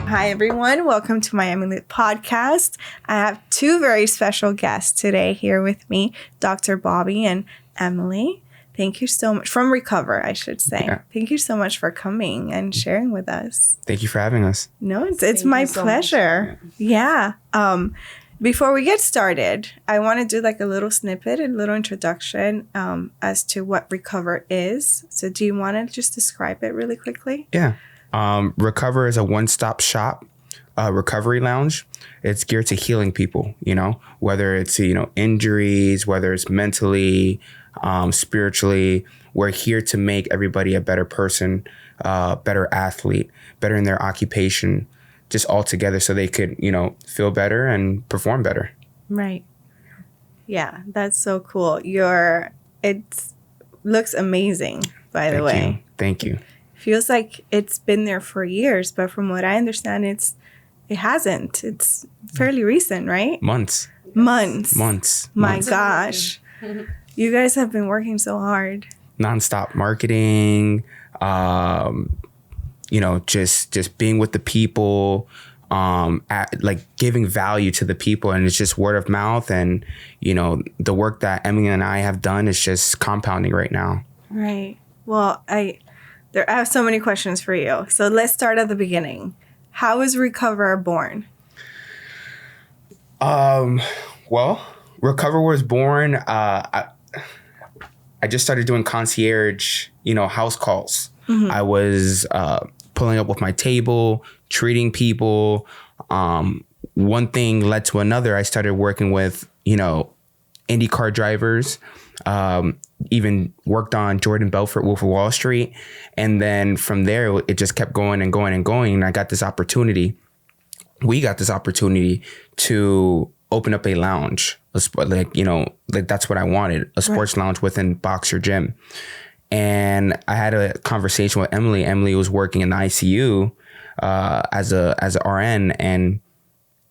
Hi, everyone. Welcome to my Emely podcast. I have two very special guests today here with me, Dr. Bobby and Emely. Thank you so much. From Recover, I should say. Yeah. Thank you so much for coming and sharing with us. Thank you for having us. No, it's my pleasure. Yeah. Before we get started, I want to do like a little snippet, a little introduction as to what Recover is. So do you want to just describe it really quickly? Yeah. Recover is a one-stop shop recovery lounge. It's geared to healing people, whether it's, injuries, whether it's mentally, spiritually. We're here to make everybody a better person, better athlete, better in their occupation, just all together so they could, feel better and perform better. Right. Yeah, that's so cool. It looks amazing, by the way. Thank you. Feels like it's been there for years, but from what I understand, it hasn't. It's fairly recent, right? Months. My gosh. You guys have been working so hard. Nonstop marketing, just being with the people, giving value to the people, and it's just word of mouth. And, the work that Emily and I have done is just compounding right now. Right. Well, I have so many questions for you. So let's start at the beginning. How was Recover born? Well, Recover was born. I just started doing concierge, house calls. Mm-hmm. I was pulling up with my table, treating people. One thing led to another. I started working with, IndyCar drivers. Even worked on Jordan Belfort, Wolf of Wall Street. And then from there, it just kept going and going and going. And I got this opportunity. We got this opportunity to open up a lounge, that's what I wanted, a sports lounge within Boxer Gym. And I had a conversation with Emily. Emily was working in the ICU as a RN. And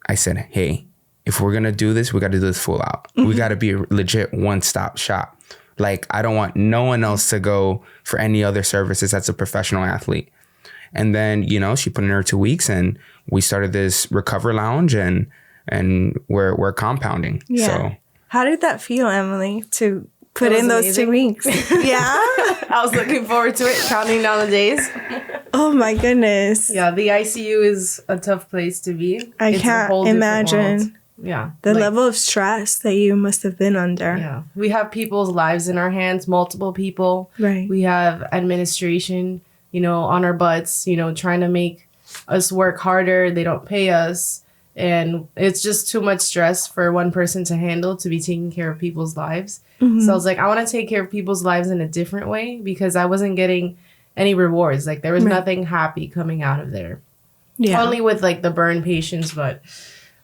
I said, hey, if we're going to do this, we got to do this full out. Mm-hmm. We got to be a legit one-stop shop. Like, I don't want no one else to go for any other services as a professional athlete. And then, she put in her 2 weeks and we started this Recover Lounge and we're compounding. Yeah. So how did that feel, Emily, to put in those amazing. 2 weeks? Yeah. I was looking forward to it, counting down the days. Oh my goodness. Yeah, the ICU is a tough place to be. I can't imagine. Yeah. The level of stress that you must have been under. Yeah. We have people's lives in our hands, multiple people. Right. We have administration, on our butts, trying to make us work harder. They don't pay us. And it's just too much stress for one person to handle, to be taking care of people's lives. Mm-hmm. So I was like, I want to take care of people's lives in a different way because I wasn't getting any rewards. Like, there was nothing happy coming out of there. Yeah. Only with the burn patients, but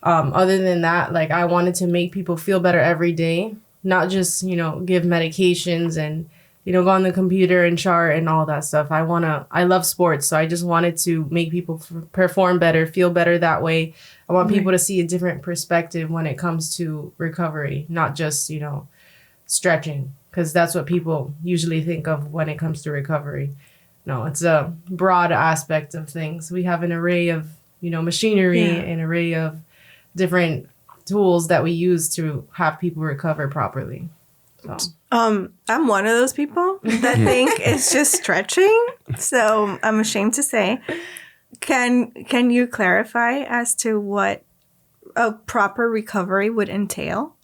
other than that, I wanted to make people feel better every day, not just, give medications and, go on the computer and chart and all that stuff. I love sports. So I just wanted to make people perform better, feel better that way. I want people to see a different perspective when it comes to recovery, not just, stretching, because that's what people usually think of when it comes to recovery. No, it's a broad aspect of things. We have an array of, machinery, an array of different tools that we use to have people recover properly. So. I'm one of those people that think it's just stretching. So I'm ashamed to say. Can you clarify as to what a proper recovery would entail?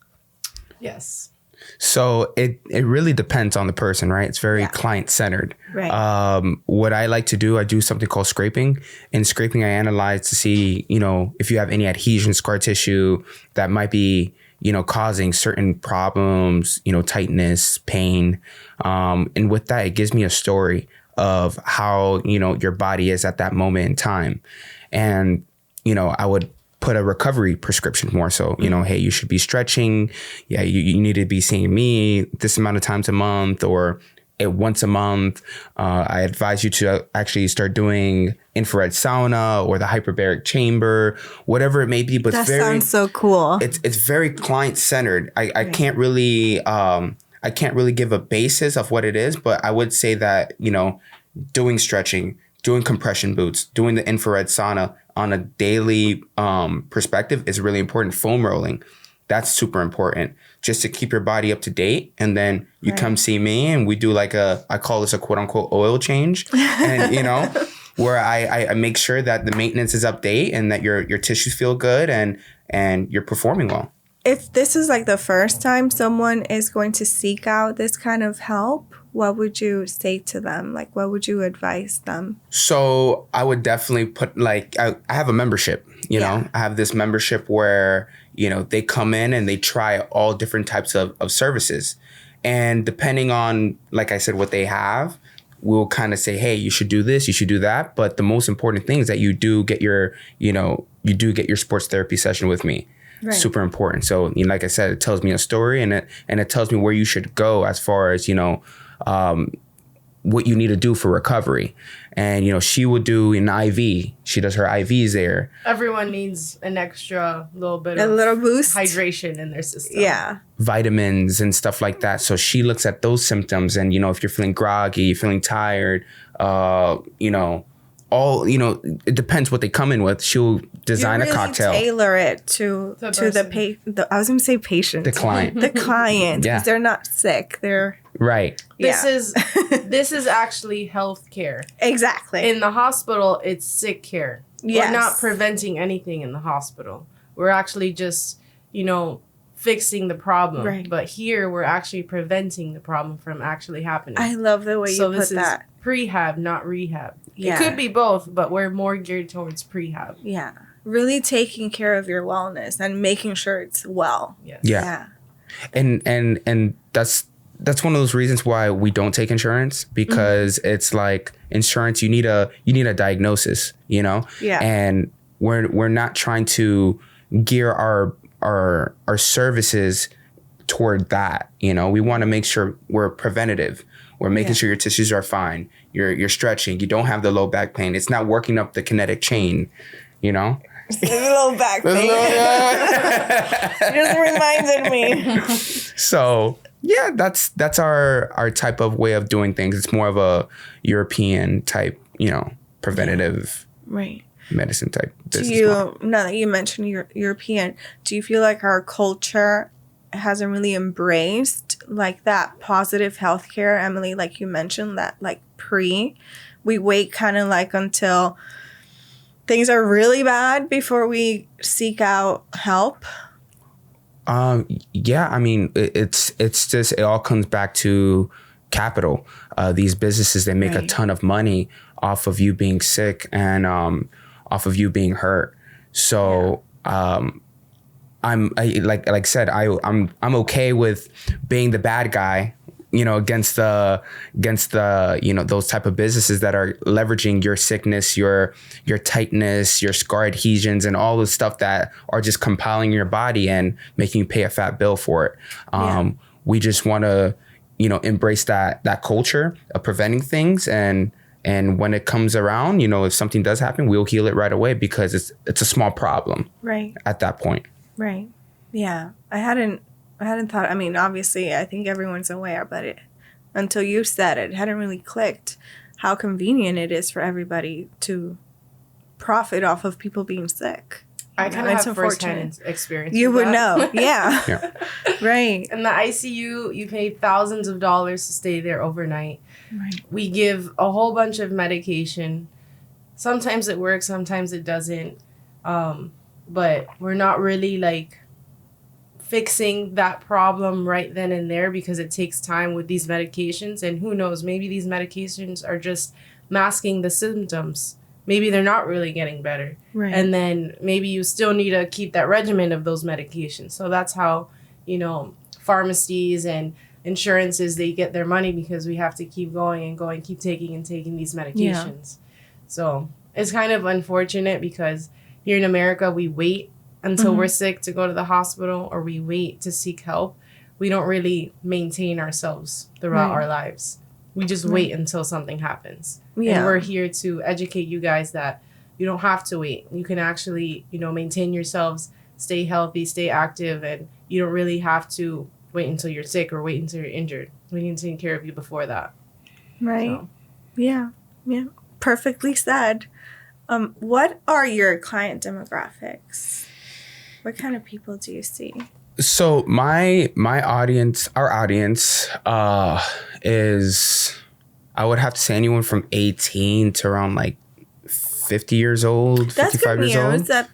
Yes. So it really depends on the person, right? It's very client-centered. Right. What I like to do, I do something called scraping. In scraping, I analyze to see, if you have any adhesion scar tissue that might be, causing certain problems, tightness, pain. And with that, it gives me a story of how, your body is at that moment in time. And, I would put a recovery prescription more so, hey, you should be stretching. Yeah, you need to be seeing me this amount of times a month or once a month. I advise you to actually start doing infrared sauna or the hyperbaric chamber, whatever it may be. But that sounds so cool. It's very client centered. I can't really give a basis of what it is, but I would say that, doing stretching, doing compression boots, doing the infrared sauna on a daily perspective is really important. Foam rolling, that's super important, just to keep your body up to date. And then you come see me and we do like I call this a quote unquote oil change. And, you know, where I make sure that the maintenance is up date and that your tissues feel good and you're performing well. If this is like the first time someone is going to seek out this kind of help, what would you say to them? Like, what would you advise them? So I would definitely put I have a membership, you know, I have this membership where, you know, they come in and they try all different types of services. And depending on, like I said, what they have, we'll kind of say, hey, you should do this, you should do that. But the most important thing is that you do get your sports therapy session with me. Right. Super important. So, you know, like I said, it tells me a story and it tells me where you should go as far as, you know, what you need to do for recovery. And, you know, she would do an IV. She does her IVs there. Everyone needs an extra little bit of little boost, hydration in their system. Yeah. Vitamins and stuff like that. So she looks at those symptoms and, you know, if you're feeling groggy, you're feeling tired, you know, it depends what they come in with. She'll design a cocktail. Tailor it to the I was going to say patient. The client. The client. Yeah. Because they're not sick. They're right. This is actually healthcare. Exactly. In the hospital, it's sick care. Yes. We're not preventing anything in the hospital. We're actually just, you know, fixing the problem. Right. But here, we're actually preventing the problem from actually happening. I love the way you put that. So this is prehab, not rehab. Yeah. It could be both, but we're more geared towards prehab. Yeah. Really taking care of your wellness and making sure it's well. Yes. Yeah. And that's one of those reasons why we don't take insurance, because it's like insurance, you need a diagnosis, you know? Yeah. And we're not trying to gear our services toward that, you know? We want to make sure we're preventative. We're making sure your tissues are fine. You're stretching. You don't have the low back pain. It's not working up the kinetic chain, you know? Low back pain. Just reminded me. So yeah, that's our type of way of doing things. It's more of a European type, you know, preventative medicine type business model. Now that you mentioned European, do you feel like our culture hasn't really embraced like that positive healthcare, Emely, like you mentioned, that like we wait kind of like until things are really bad before we seek out help? Yeah, I mean, it's just, it all comes back to capital. These businesses, they make a ton of money off of you being sick and off of you being hurt. So I'm okay with being the bad guy, you know, against the you know, those type of businesses that are leveraging your sickness, your tightness, your scar adhesions, and all the stuff that are just compiling your body and making you pay a fat bill for it. We just want to, you know, embrace that culture of preventing things, and when it comes around, you know, if something does happen, we'll heal it right away, because it's a small problem at that point. Right. Yeah. I hadn't thought, I mean, obviously, I think everyone's aware, but until you said it hadn't really clicked how convenient it is for everybody to profit off of people being sick. I kind of have first-hand experience. You would that. know. Yeah. Right. In the ICU, you pay thousands of dollars to stay there overnight. Right. We give a whole bunch of medication. Sometimes it works, sometimes it doesn't. But we're not really like fixing that problem right then and there, because it takes time with these medications. And who knows, maybe these medications are just masking the symptoms. Maybe they're not really getting better. Right. And then maybe you still need to keep that regimen of those medications. So that's how, you know, pharmacies and insurances, they get their money, because we have to keep going and going, keep taking these medications. So it's kind of unfortunate, because here in America, we wait until we're sick to go to the hospital, or we wait to seek help. We don't really maintain ourselves throughout our lives. We just wait until something happens. Yeah. And we're here to educate you guys that you don't have to wait. You can actually, you know, maintain yourselves, stay healthy, stay active, and you don't really have to wait until you're sick or wait until you're injured. We can take care of you before that. Right. So. Yeah. Yeah. perfectly said. What are your client demographics? What kind of people do you see? So my audience, our audience, is, I would have to say, anyone from 18 to around like 50 years old, That's 55 good years old. that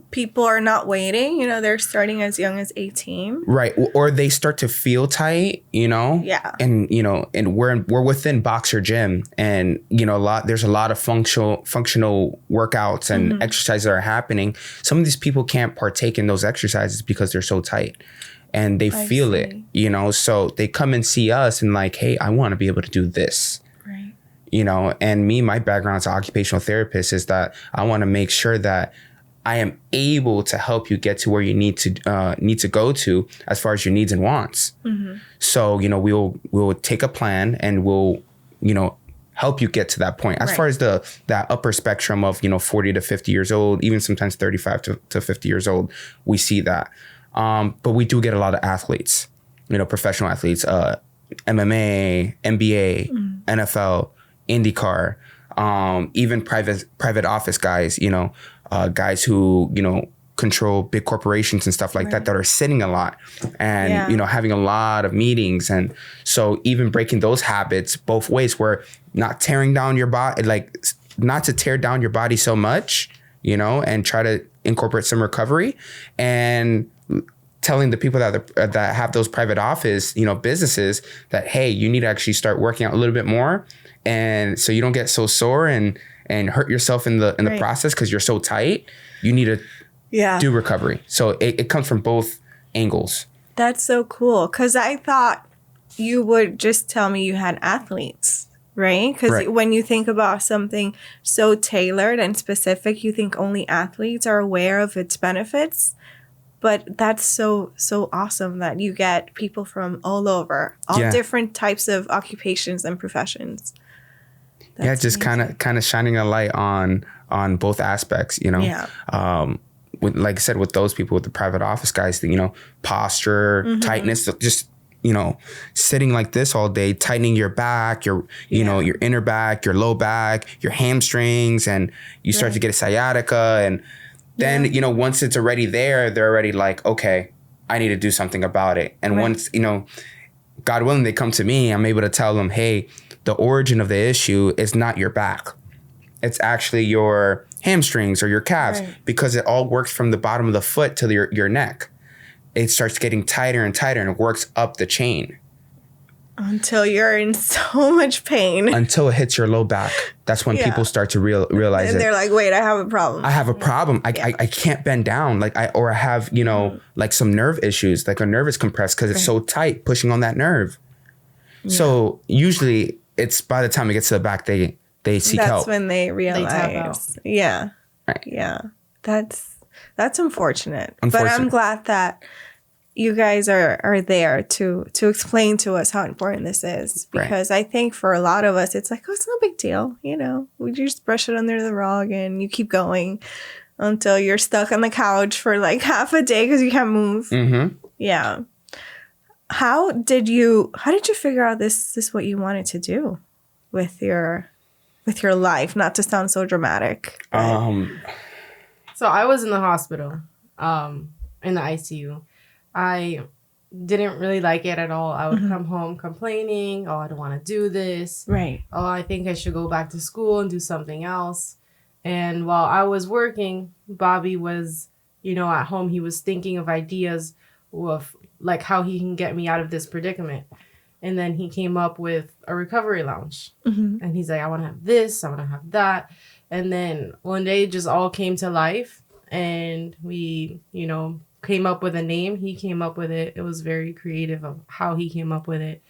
people are not waiting. You know, they're starting as young as 18. Right. Or they start to feel tight, you know? Yeah. And, you know, and we're within Boxer Gym, and, you know, there's a lot of functional workouts and exercises that are happening. Some of these people can't partake in those exercises because they're so tight, and they feel it, you know? So they come and see us and like, hey, I want to be able to do this. Right. You know, and my background as an occupational therapist is that I want to make sure that I am able to help you get to where you need to go to as far as your needs and wants. So, you know, we'll take a plan and we'll, you know, help you get to that point. As far as that upper spectrum of, you know, 40 to 50 years old, even sometimes 35 to 50 years old, we see that. But we do get a lot of athletes, you know, professional athletes, MMA, NBA, NFL, IndyCar, even private office guys, you know, guys who, you know, control big corporations and stuff like that are sitting a lot and, you know, having a lot of meetings. And so even breaking those habits both ways, where not tearing down your body, like not to tear down your body so much, you know, and try to incorporate some recovery, and telling the people that have those private office, you know, businesses that, hey, you need to actually start working out a little bit more. And so you don't get so sore and hurt yourself in the process because you're so tight. You need to do recovery. So it comes from both angles. That's so cool. Because I thought you would just tell me you had athletes, right? Because when you think about something so tailored and specific, you think only athletes are aware of its benefits. But that's so awesome that you get people from all over, all different types of occupations and professions. That's just kind of shining a light on both aspects, you know. With, like I said, with those people, with the private office guys, you know, posture, tightness, just, you know, sitting like this all day, tightening your back, your you know, your inner back, your low back, your hamstrings, and you start to get a sciatica. And then, you know, once it's already there, they're already like, okay, I need to do something about it. And once, you know, God willing, they come to me, I'm able to tell them, hey, the origin of the issue is not your back. It's actually your hamstrings or your calves, because it all works from the bottom of the foot to your neck. It starts getting tighter and tighter, and it works up the chain. Until you're in so much pain. Until it hits your low back. That's when people start to realize it. And they're like, wait, I have a problem. I have a problem. I can't bend down. Like I have, you know, like some nerve issues. Like a nerve is compressed because it's so tight, pushing on that nerve. So usually it's by the time it gets to the back, they seek help. That's when they realize. That's unfortunate. But I'm glad that you guys are there to explain to us how important this is, because I think for a lot of us, it's like, oh, it's no big deal. You know, we just brush it under the rug and you keep going until you're stuck on the couch for like half a day because you can't move. Yeah. How did you figure out this is what you wanted to do with your life? Not to sound so dramatic. So I was in the hospital, in the ICU. I didn't really like it at all. I would come home complaining, oh, I don't want to do this. Right. Oh, I think I should go back to school and do something else. And while I was working, Bobby was, you know, at home. He was thinking of ideas of like how he can get me out of this predicament. And then he came up with a recovery lounge. And he's like, I want to have this, I want to have that. And then one day it just all came to life. And we, you know, came up with a name. He came up with it. It was very creative of how he came up with it.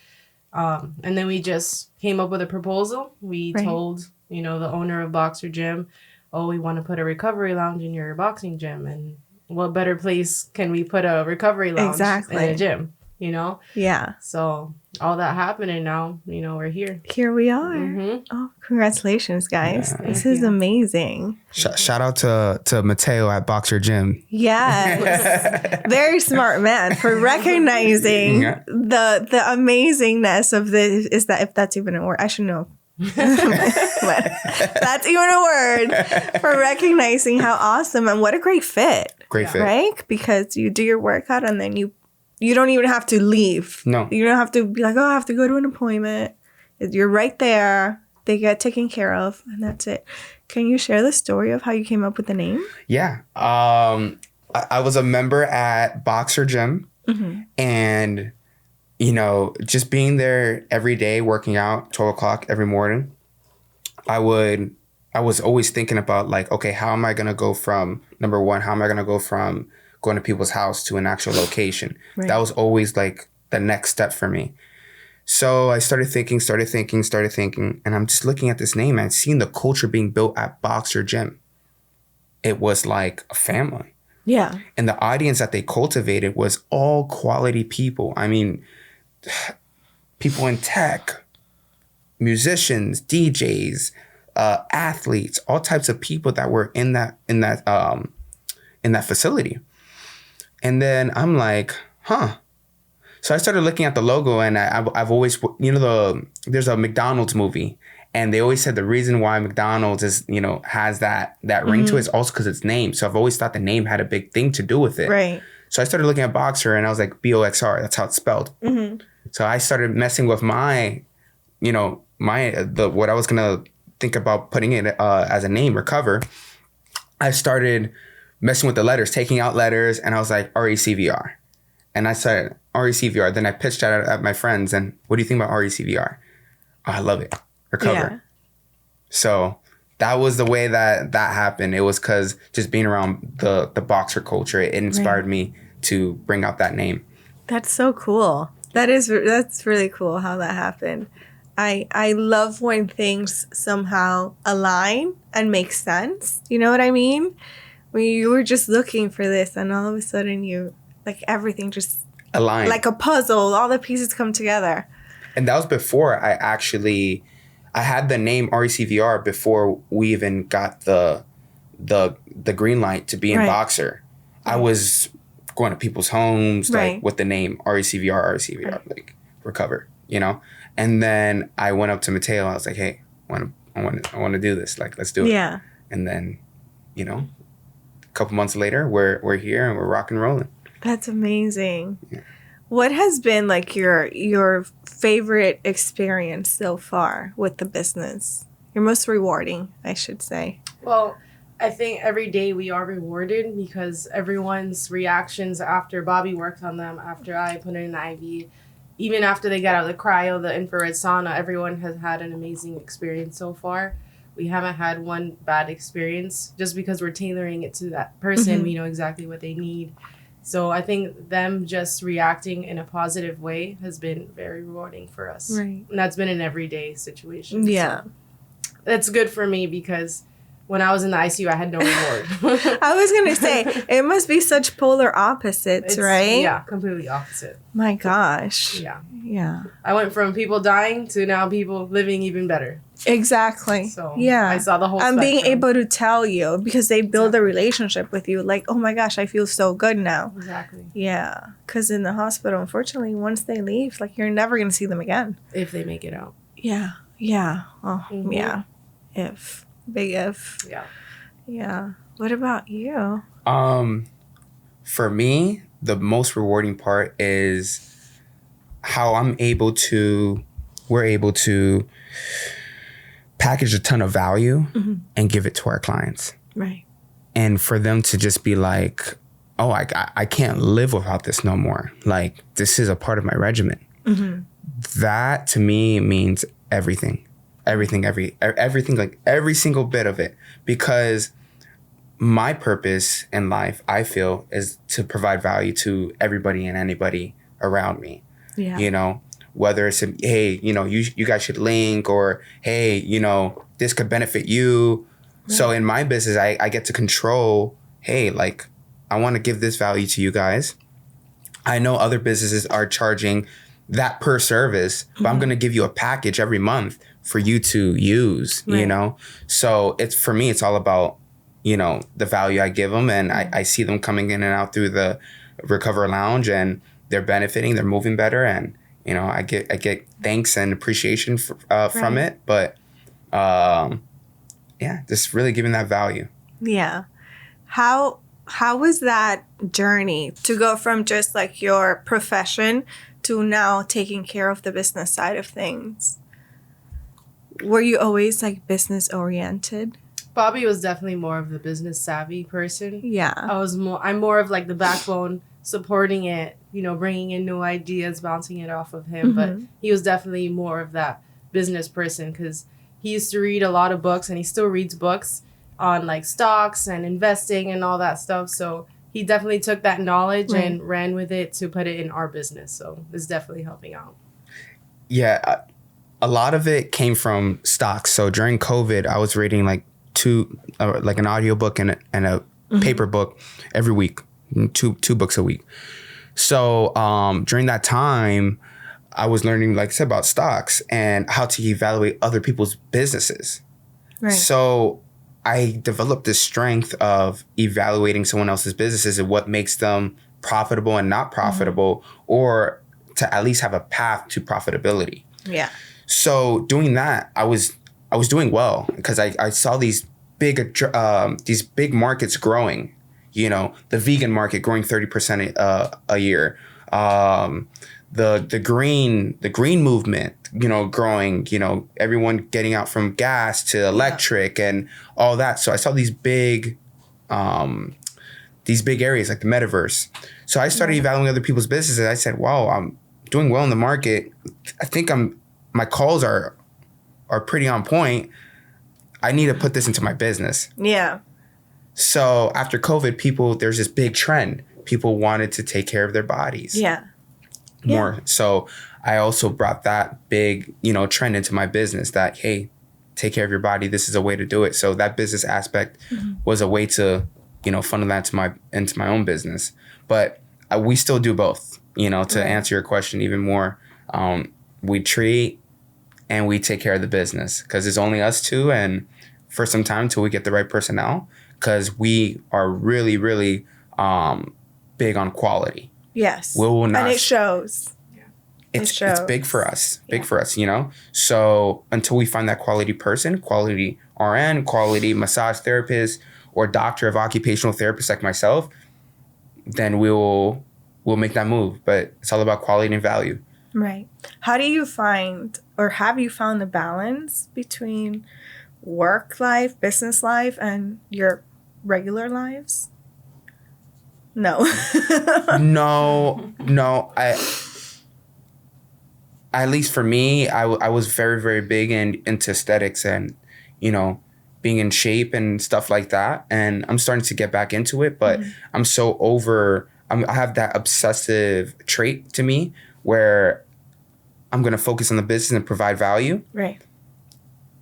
And then we just came up with a proposal. We told, you know, the owner of Boxer Gym, oh, we want to put a recovery lounge in your boxing gym. And what better place can we put a recovery lounge in a gym, you know? Yeah. So all that happened, and now, you know, we're here. Here we are. Oh, congratulations, guys. This is amazing. Shout out to Mateo at Boxer Gym. Yes. Very smart man for recognizing the amazingness of this. Is that, if that's even a word? I should know But that's even a word for recognizing how awesome and what a great fit. Great fit. Right? Because you do your workout and then you don't even have to leave. No. You don't have to be like, oh, I have to go to an appointment. You're right there. They get taken care of, and that's it. Can you share the story of how you came up with the name? Yeah. I was a member at Boxer Gym, and, you know, just being there every day, working out 12 o'clock every morning, I was always thinking about, like, okay, how am I going to go from, number one, how am I going to go from going to people's house to an actual location? Right. That was always, like, the next step for me. So I started thinking, and I'm just looking at this name and seeing the culture being built at Boxer Gym. It was like a family. Yeah. And the audience that they cultivated was all quality people. I mean, people in tech, musicians, DJs, athletes, all types of people that were in that facility. And then I'm like, huh. So I started looking at the logo, and I've always, you know, there's a McDonald's movie, and they always said the reason why McDonald's is, you know, has that ring to it is also because it's named. So I've always thought the name had a big thing to do with it. Right. So I started looking at Boxer, and I was like, BOXR, that's how it's spelled. So I started messing with my, you know, what I was gonna think about putting it as a name or cover. I started messing with the letters, taking out letters, and I was like, RECVR. And I said, RECVR. Then I pitched that at my friends. And what do you think about RECVR? Oh, I love it. Recover. Yeah. So that was the way that happened. It was because just being around the boxer culture, it inspired me to bring out that name. That's so cool. That's really cool how that happened. I love when things somehow align and make sense. You know what I mean? When you were just looking for this and all of a sudden you... like everything just aligned. Like a puzzle, all the pieces come together. And that was before I had the name RECVR before we even got the green light to be in Boxer. I was going to people's homes like with the name RECVR, like recover, you know? And then I went up to Mateo. I was like, hey, I want to do this. Like, let's do it. Yeah. And then, you know, a couple months later, we're here and we're rock and rolling. That's amazing. Yeah. What has been like your favorite experience so far with the business? Your most rewarding, I should say. Well, I think every day we are rewarded because everyone's reactions after Bobby worked on them, after I put in an IV, even after they got out of the cryo, the infrared sauna, everyone has had an amazing experience so far. We haven't had one bad experience just because we're tailoring it to that person. We know exactly what they need. So I think them just reacting in a positive way has been very rewarding for us. Right. And that's been an everyday situation. Yeah. So that's good for me because when I was in the ICU, I had no reward. I was going to say, it must be such polar opposites, right? Yeah, completely opposite. My gosh. Yeah. Yeah. I went from people dying to now people living even better. Exactly. So yeah. I saw the whole spectrum. Being able to tell you because they build a relationship with you. Like, oh my gosh, I feel so good now. Exactly. Yeah. Because in the hospital, unfortunately, once they leave, like you're never going to see them again. If they make it out. Yeah. Yeah. Oh, yeah. If. Big if. Yeah. Yeah. What about you? For me, the most rewarding part is how we're able to package a ton of value and give it to our clients. Right. And for them to just be like, oh, I can't live without this no more. Like, this is a part of my regimen. That to me means everything. Everything, like every single bit of it. Because my purpose in life, I feel, is to provide value to everybody and anybody around me. Yeah. You know, whether it's, hey, you know, you guys should link, or, hey, you know, this could benefit you. Yeah. So in my business, I get to control, hey, like, I want to give this value to you guys. I know other businesses are charging that per service, but I'm going to give you a package every month for you to use, you know? So for me, it's all about, you know, the value I give them, and I see them coming in and out through the Recover Lounge, and they're benefiting, they're moving better, and, you know, I get thanks and appreciation from it, but Just really giving that value. Yeah. How was that journey to go from just like your profession to now taking care of the business side of things? Were you always like business oriented? Bobby was definitely more of the business savvy person. Yeah. I'm more of like the backbone, supporting it, bringing in new ideas, bouncing it off of him. But he was definitely more of that business person because he used to read a lot of books, and he still reads books on like stocks and investing and all that stuff. So he definitely took that knowledge and ran with it to put it in our business. So it's definitely helping out. Yeah. A lot of it came from stocks. So during COVID, I was reading like an audiobook and a paper book every week, two books a week. So during that time, I was learning, like I said, about stocks and how to evaluate other people's businesses. Right. So I developed this strength of evaluating someone else's businesses and what makes them profitable and not profitable, or to at least have a path to profitability. Yeah. So doing that, I was doing well because I saw these big markets growing. The vegan market growing 30% a year. The green movement, growing. Everyone getting out from gas to electric and all that. So I saw these big areas like the metaverse. So I started evaluating other people's businesses. I said, "Wow, I'm doing well in the market. I think my calls are pretty on point. I need to put this into my business." Yeah. So after COVID, there's this big trend. People wanted to take care of their bodies. Yeah. More. So I also brought that big, trend into my business that, hey, take care of your body. This is a way to do it. So that business aspect was a way to, funnel that into my own business. But we still do both, to answer your question even more. We treat and we take care of the business because it's only us two, and for some time till we get the right personnel, because we are really, really big on quality. Yes. We will not, and it shows. It's big for us. Big for us, So until we find that quality person, quality RN, quality massage therapist, or doctor of occupational therapist like myself, then we'll make that move. But it's all about quality and value. Right. How do you find, or have you found the balance between work life, business life, and your regular lives? No. No. At least for me, I was very, very big into aesthetics and, being in shape and stuff like that. And I'm starting to get back into it, but I'm so I have that obsessive trait to me where I'm going to focus on the business and provide value. Right.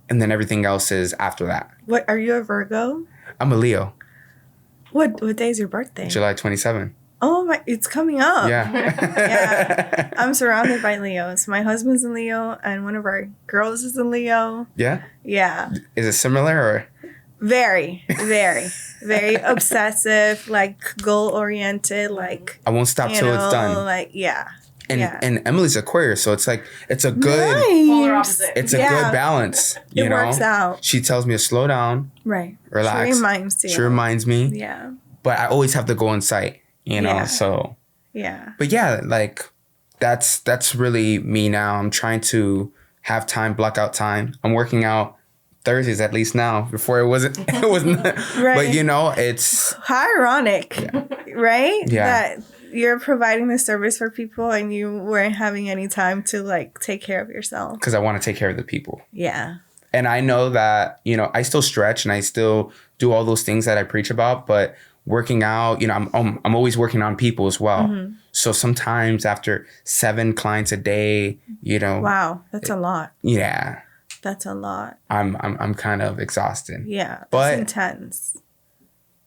And then everything else is after that. What, are you a Virgo? I'm a Leo. What day is your birthday? July 27th. Oh my, it's coming up. Yeah. Yeah. I'm surrounded by Leos. My husband's in Leo and one of our girls is in Leo. Yeah? Yeah. Is it similar or? Very, very, very obsessive, like goal oriented, like I won't stop till it's done. Like, yeah. And Emily's Aquarius, so it's like it's a good polar opposite. It's a good balance. It works out. She tells me to slow down. Right. Relax. She reminds me. Yeah. But I always have the goal in sight, so. Yeah. But yeah, like that's really me now. I'm trying to have time, block out time. I'm working out Thursdays at least now. Before it wasn't right. But it's how ironic, right? Yeah. That you're providing the service for people and you weren't having any time to like take care of yourself. Because I want to take care of the people. Yeah. And I know that, I still stretch and I still do all those things that I preach about, but working out, I'm always working on people as well. Mm-hmm. So sometimes after 7 clients a day, Wow, that's a lot. Yeah. That's a lot. I'm kind of exhausted. Yeah. That's intense.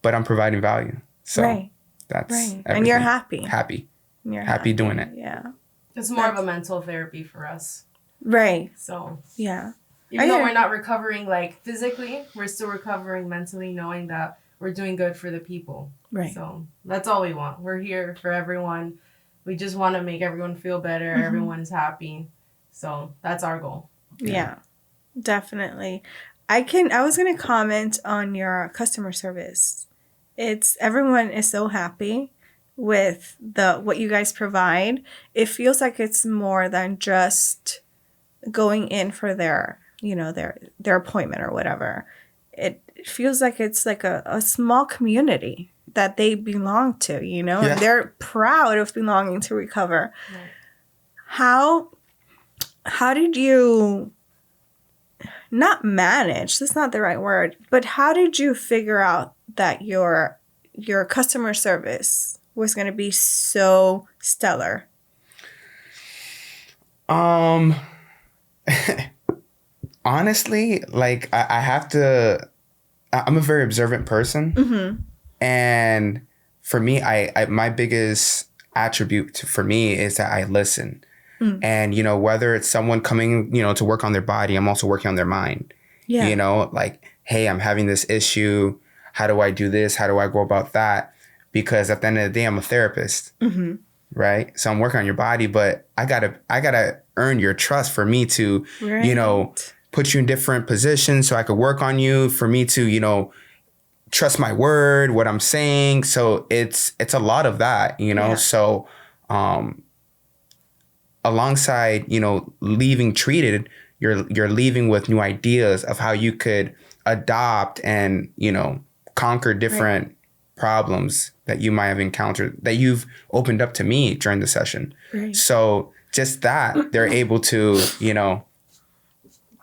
But I'm providing value. So right. That's right. And you're happy. Happy. You're happy doing it. Yeah. It's more of a mental therapy for us. Right. So yeah. Even though we're not recovering like physically, we're still recovering mentally, knowing that we're doing good for the people. Right. So that's all we want. We're here for everyone. We just want to make everyone feel better. Mm-hmm. Everyone's happy. So that's our goal. Yeah. Definitely. I was going to comment on your customer service. Everyone is so happy with what you guys provide. It feels like it's more than just going in for their, their appointment or whatever. It feels like it's like a small community that they belong to, Yeah. and they're proud of belonging to Recover. Right. How did you not manage, that's not the right word, but how did you figure out that your customer service was going to be so stellar? Honestly, like I have to, I'm a very observant person. Mm-hmm. And for me, I my biggest attribute for me is that I listen. And, whether it's someone coming, to work on their body, I'm also working on their mind. Yeah. Like, hey, I'm having this issue. How do I do this? How do I go about that? Because at the end of the day, I'm a therapist, Mm-hmm. right? So I'm working on your body, but I gotta earn your trust for me to, Right. put you in different positions so I could work on you, for me to, trust my word, what I'm saying. So it's a lot of that, Yeah. So alongside, leaving treated, you're leaving with new ideas of how you could adopt and, conquer different problems that you might have encountered, that you've opened up to me during the session. Right. So just that, they're able to,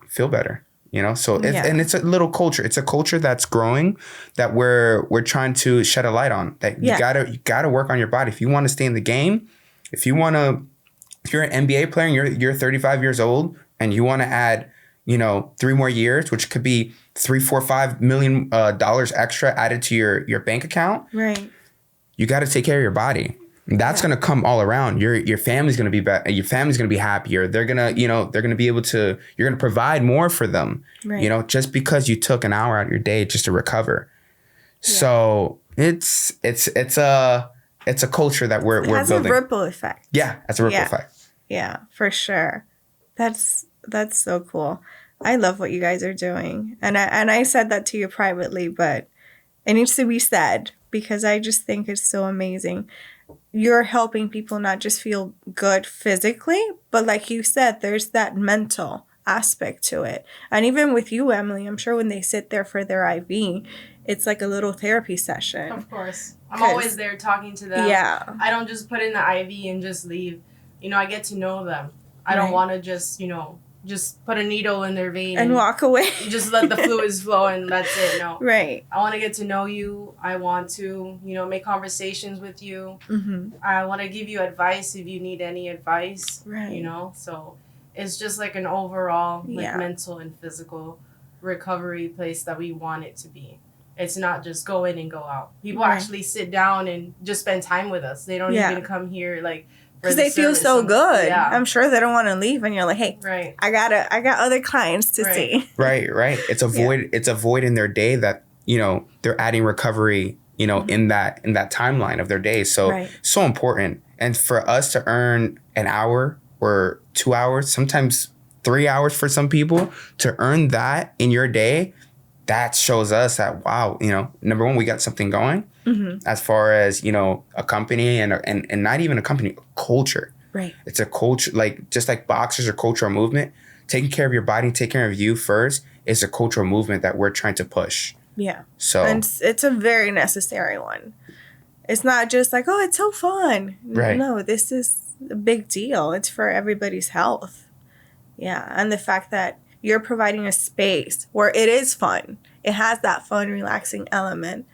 feel better. So and it's a little culture. It's a culture that's growing, that we're trying to shed a light on. That you gotta work on your body if you want to stay in the game. If you're an NBA player and you're 35 years old and you want to add 3 more years, which could be $3, $4, $5 million extra added to your bank account. Right. You got to take care of your body. That's gonna come all around. Your family's gonna be better. Your family's gonna be happier. They're gonna, they're gonna be able to. You're gonna provide more for them. Right. Just because you took an hour out of your day just to recover. Yeah. So it's a culture that we're building. It has a ripple effect. Yeah, it's a ripple effect. Yeah, for sure. That's so cool. I love what you guys are doing, and I said that to you privately, but it needs to be said because I just think it's so amazing. You're helping people not just feel good physically, but like you said, there's that mental aspect to it. And even with you, Emily, I'm sure when they sit there for their IV, it's like a little therapy session. Of course. I'm always there talking to them. Yeah. I don't just put in the IV and just leave. I get to know them. I don't want to just, just put a needle in their vein and walk away. Just let the fluids flow and that's it. No. Right. I want to get to know you. I want to, make conversations with you. Mm-hmm. I want to give you advice if you need any advice. Right. So it's just like an overall mental and physical recovery place that we want it to be. It's not just go in and go out. People actually sit down and just spend time with us. They don't even come here because they feel so good. Yeah. I'm sure they don't want to leave, and you're like, "Hey, right. I got other clients to see." Right. It's a void. It's a void in their day that they're adding recovery. In that timeline of their day. So so important. And for us to earn an hour or 2 hours, sometimes 3 hours for some people, to earn that in your day, that shows us that wow, number one, we got something going. Mm-hmm. As far as a company and not even a company, a culture. Right. It's a culture, like just like boxers or cultural movement. Taking care of your body, taking care of you first is a cultural movement that we're trying to push. Yeah. So and it's a very necessary one. It's not just like, oh, it's so fun. Right. No, this is a big deal. It's for everybody's health. Yeah, and the fact that you're providing a space where it is fun. It has that fun, relaxing element.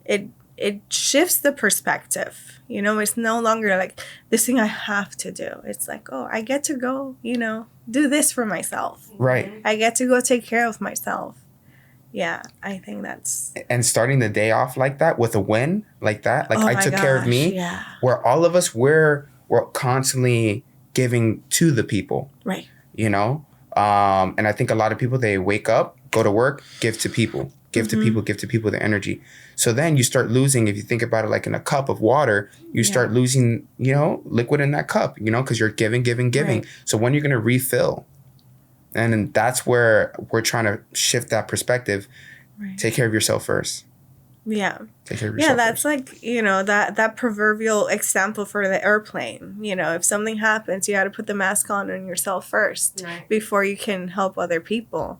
It shifts the perspective. It's no longer like this thing I have to do. It's like, oh, I get to go, do this for myself. Right. I get to go take care of myself. Yeah, I think that's... And starting the day off like that with a win like that. Like, I took care of me. Yeah. Where all of us, we're constantly giving to the people. Right. And I think a lot of people, they wake up, go to work, give to people. Give to people the energy. So then you start losing, if you think about it like in a cup of water, you start losing, liquid in that cup, because you're giving. Right. So when you're going to refill? And that's where we're trying to shift that perspective. Right. Take care of yourself first. Yeah. Take care of yourself that's first. like, that proverbial example for the airplane. If something happens, you got to put the mask on yourself first before you can help other people.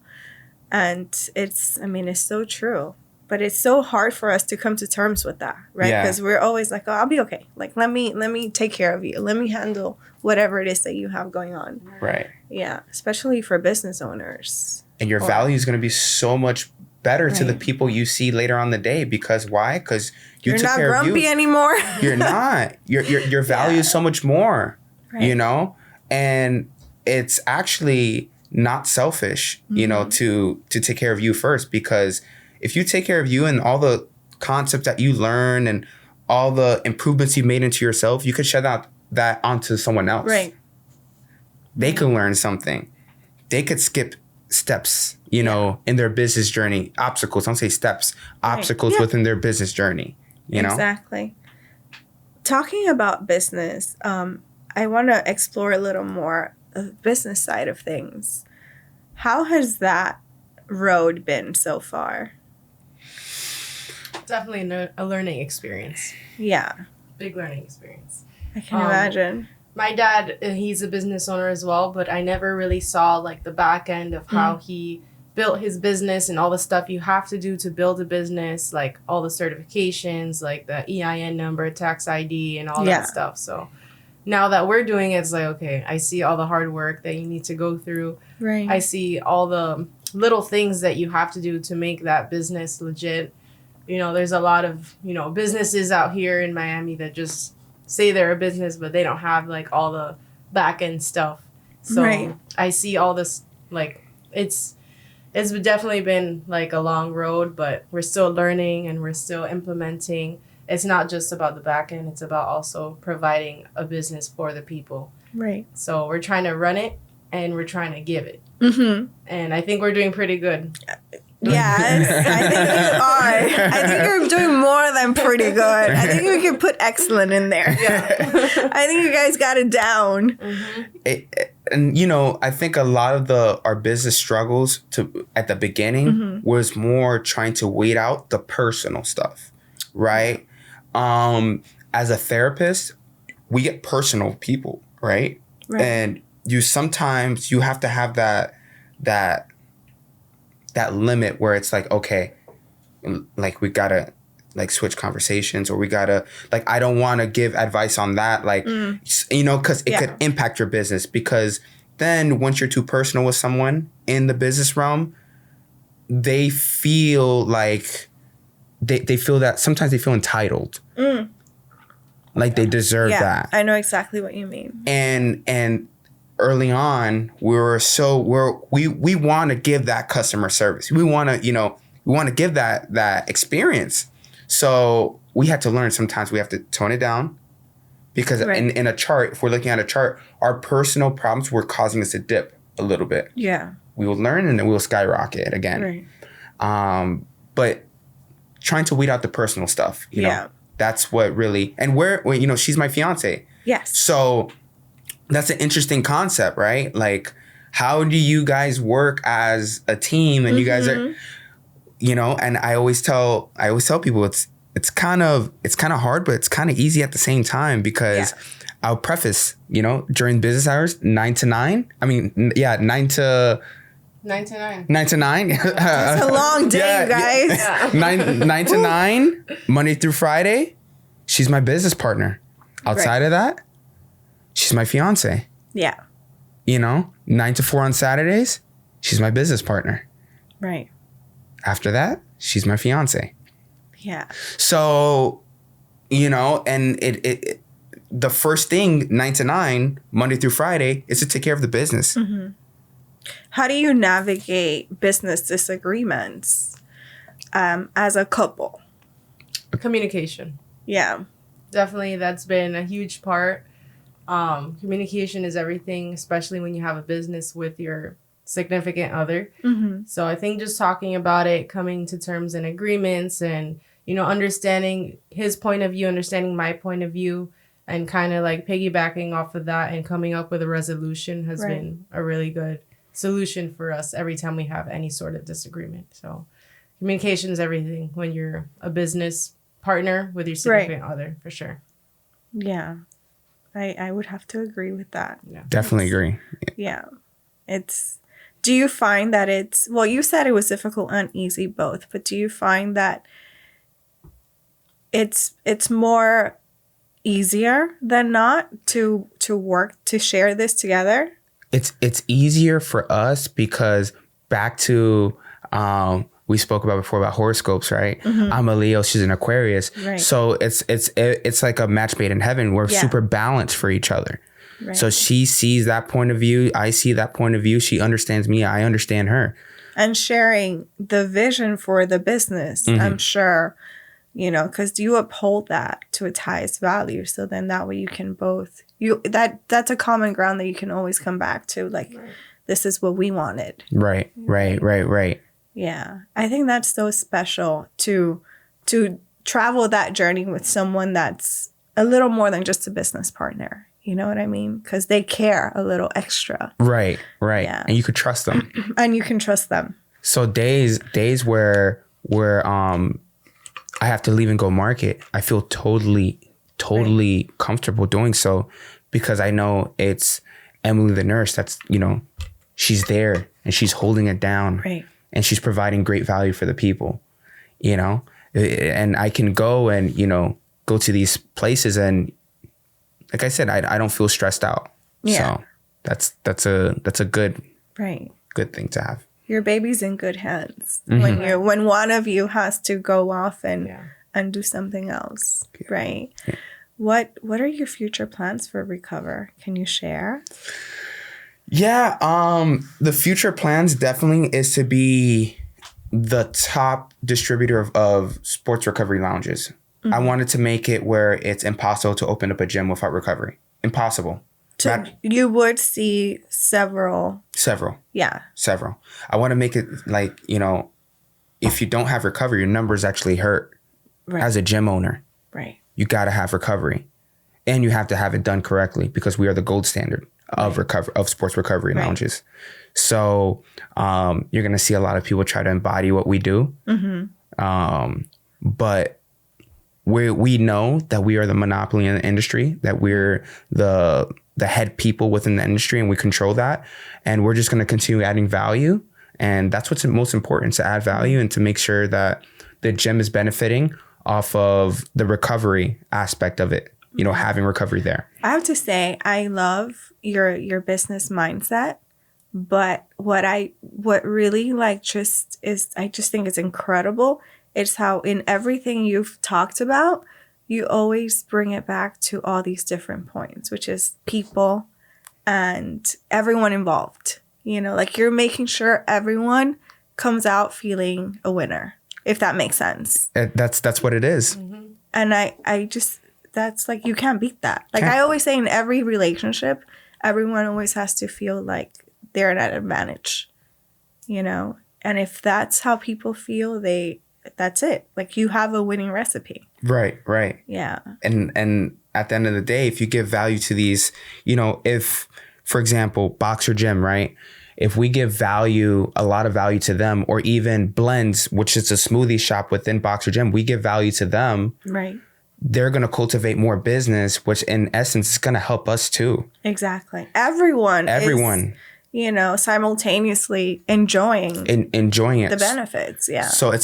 And it's so true. But it's so hard for us to come to terms with that, right? Because we're always like, oh, I'll be okay. Like, let me take care of you. Let me handle whatever it is that you have going on. Right. Yeah, especially for business owners. And your value is going to be so much better to the people you see later on the day. Because why? Because you're not grumpy anymore. You're not. Your value is so much more, And it's actually not selfish, to take care of you first, because if you take care of you and all the concepts that you learn and all the improvements you've made into yourself, you could shed out that onto someone else. Right. They could learn something. They could skip steps, in their business journey. Obstacles, don't say steps. Obstacles within their business journey, Exactly. Talking about business, I want to explore a little more of the business side of things. How has that road been so far? Definitely a learning experience. Yeah. Big learning experience. I can imagine. My dad, he's a business owner as well, but I never really saw like the back end of how he built his business and all the stuff you have to do to build a business, like all the certifications, like the EIN number, tax ID, and all that stuff. So now that we're doing it, it's like, okay, I see all the hard work that you need to go through. Right. I see all the little things that you have to do to make that business legit. There's a lot of, businesses out here in Miami that just say they're a business, but they don't have like all the back end stuff. So I see all this, like, it's definitely been like a long road, but we're still learning and we're still implementing. It's not just about the back end. It's about also providing a business for the people. Right. So we're trying to run it and we're trying to give it. Mm-hmm. And I think we're doing pretty good. Yes, I think you are. I think you're doing more than pretty good. I think we can put excellent in there. Yeah. I think you guys got it down. And I think a lot of our business struggles at the beginning was more trying to weed out the personal stuff, right? As a therapist, we get personal people, right? And sometimes you have to have that limit where it's like, okay, like we gotta like switch conversations, or we gotta like, I don't want to give advice on that, like, because it could impact your business. Because then once you're too personal with someone in the business realm, they feel like they feel that sometimes they feel entitled. Like they deserve that. I know exactly what you mean. And early on, we want to give that customer service. We want to give that experience. So we had to learn sometimes we have to tone it down, because in a chart, if we're looking at a chart, our personal problems were causing us to dip a little bit. Yeah. We will learn and then we'll skyrocket again. Right. But trying to weed out the personal stuff, you know, that's what really, and she's my fiance. Yes. So that's an interesting concept, right? Like, how do you guys work as a team? And you guys are, and I always tell people it's kind of hard, but it's kind of easy at the same time, because I'll preface, during business hours, 9 to 9. I mean, 9 to 9. 9 to 9. It's a long day, you guys. Yeah. 9 to 9, Monday through Friday. She's my business partner. Outside of that, she's my fiance. Yeah. 9 to 4 on Saturdays, she's my business partner. Right. After that, she's my fiance. Yeah. So, and it the first thing, 9 to 9, Monday through Friday, is to take care of the business. Mm-hmm. How do you navigate business disagreements as a couple? Communication. Yeah. Definitely, that's been a huge part. Communication is everything, especially when you have a business with your significant other. Mm-hmm. So I think just talking about it, coming to terms and agreements, and, understanding his point of view, understanding my point of view, and kind of like piggybacking off of that and coming up with a resolution has been a really good solution for us every time we have any sort of disagreement. So communication is everything when you're a business partner with your significant other, for sure. Yeah. I would have to agree with that. Yeah. Definitely agree. Yeah. Do you find that you said it was difficult and easy both, but do you find that it's more easier than not to work, to share this together? It's easier for us because back to, we spoke about before about horoscopes, right? Mm-hmm. I'm a Leo, she's an Aquarius. Right. So it's like a match made in heaven. We're super balanced for each other. Right. So she sees that point of view. I see that point of view. She understands me. I understand her. And sharing the vision for the business, Mm-hmm. I'm sure, because you uphold that to its highest value. So then that way you can both, that's a common ground that you can always come back to. Like, this is what we wanted. Right. Yeah. I think that's so special to travel that journey with someone that's a little more than just a business partner. You know what I mean? Because they care a little extra. Right. Yeah. And you could trust them. And you can trust them. So days where I have to leave and go market, I feel totally comfortable doing so because I know it's Emely the nurse that's, she's there and she's holding it down. Right. And she's providing great value for the people, and I can go and, go to these places and like I said, I don't feel stressed out. Yeah. So that's a good thing to have. Your baby's in good hands Mm-hmm. when one of you has to go off and do something else. Yeah. Right. Yeah. What are your future plans for Recover? Can you share? Yeah, the future plans definitely is to be the top distributor of sports recovery lounges. Mm-hmm. I wanted to make it where it's impossible to open up a gym without recovery. Impossible. So you would see several. Yeah. Several. I want to make it like, if you don't have recovery, your numbers actually hurt as a gym owner. Right. You got to have recovery and you have to have it done correctly because we are the gold standard of sports recovery lounges. So you're going to see a lot of people try to embody what we do. Mm-hmm. But we know that we are the monopoly in the industry, that we're the head people within the industry and we control that. And we're just going to continue adding value. And that's what's most important, to add value and to make sure that the gym is benefiting off of the recovery aspect of it. Having recovery there. I have to say, I love your business mindset, but what really I just think is incredible is how in everything you've talked about, you always bring it back to all these different points, which is people and everyone involved. You're making sure everyone comes out feeling a winner, if that makes sense. That's what it is. Mm-hmm. And I just, that's like, you can't beat that. Like I always say, in every relationship, everyone always has to feel like they're at an advantage, and if that's how people feel, that's it. Like you have a winning recipe. Right. Yeah. And at the end of the day, if you give value to these, if, for example, Boxer Gym, right? If we give a lot of value to them, or even Blends, which is a smoothie shop within Boxer Gym, we give value to them. Right. They're going to cultivate more business, which in essence is going to help us too. Exactly. Everyone is, simultaneously enjoying it. The benefits. Yeah. So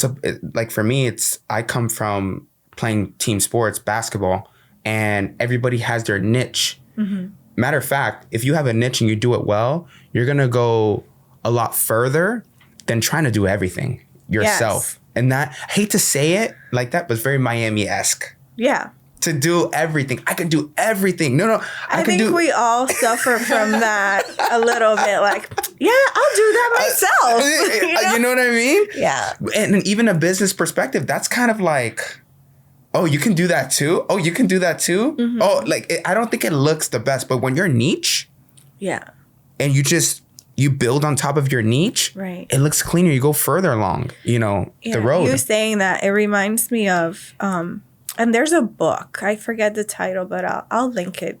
like for me, I come from playing team sports, basketball, and everybody has their niche. Mm-hmm. Matter of fact, if you have a niche and you do it well, you're going to go a lot further than trying to do everything yourself. Yes. And that, I hate to say it like that, but it's very Miami-esque. Yeah. To do everything. I can do everything. No. I think we all suffer from that a little bit. Like, yeah, I'll do that myself. You know what I mean? Yeah. And even a business perspective, that's kind of like, oh, you can do that too? Oh, you can do that too? Mm-hmm. Oh, I don't think it looks the best, but when you're niche. Yeah. And you build on top of your niche. Right. It looks cleaner. You go further along, the road. You saying that, it reminds me of, and there's a book, I forget the title, but I'll link it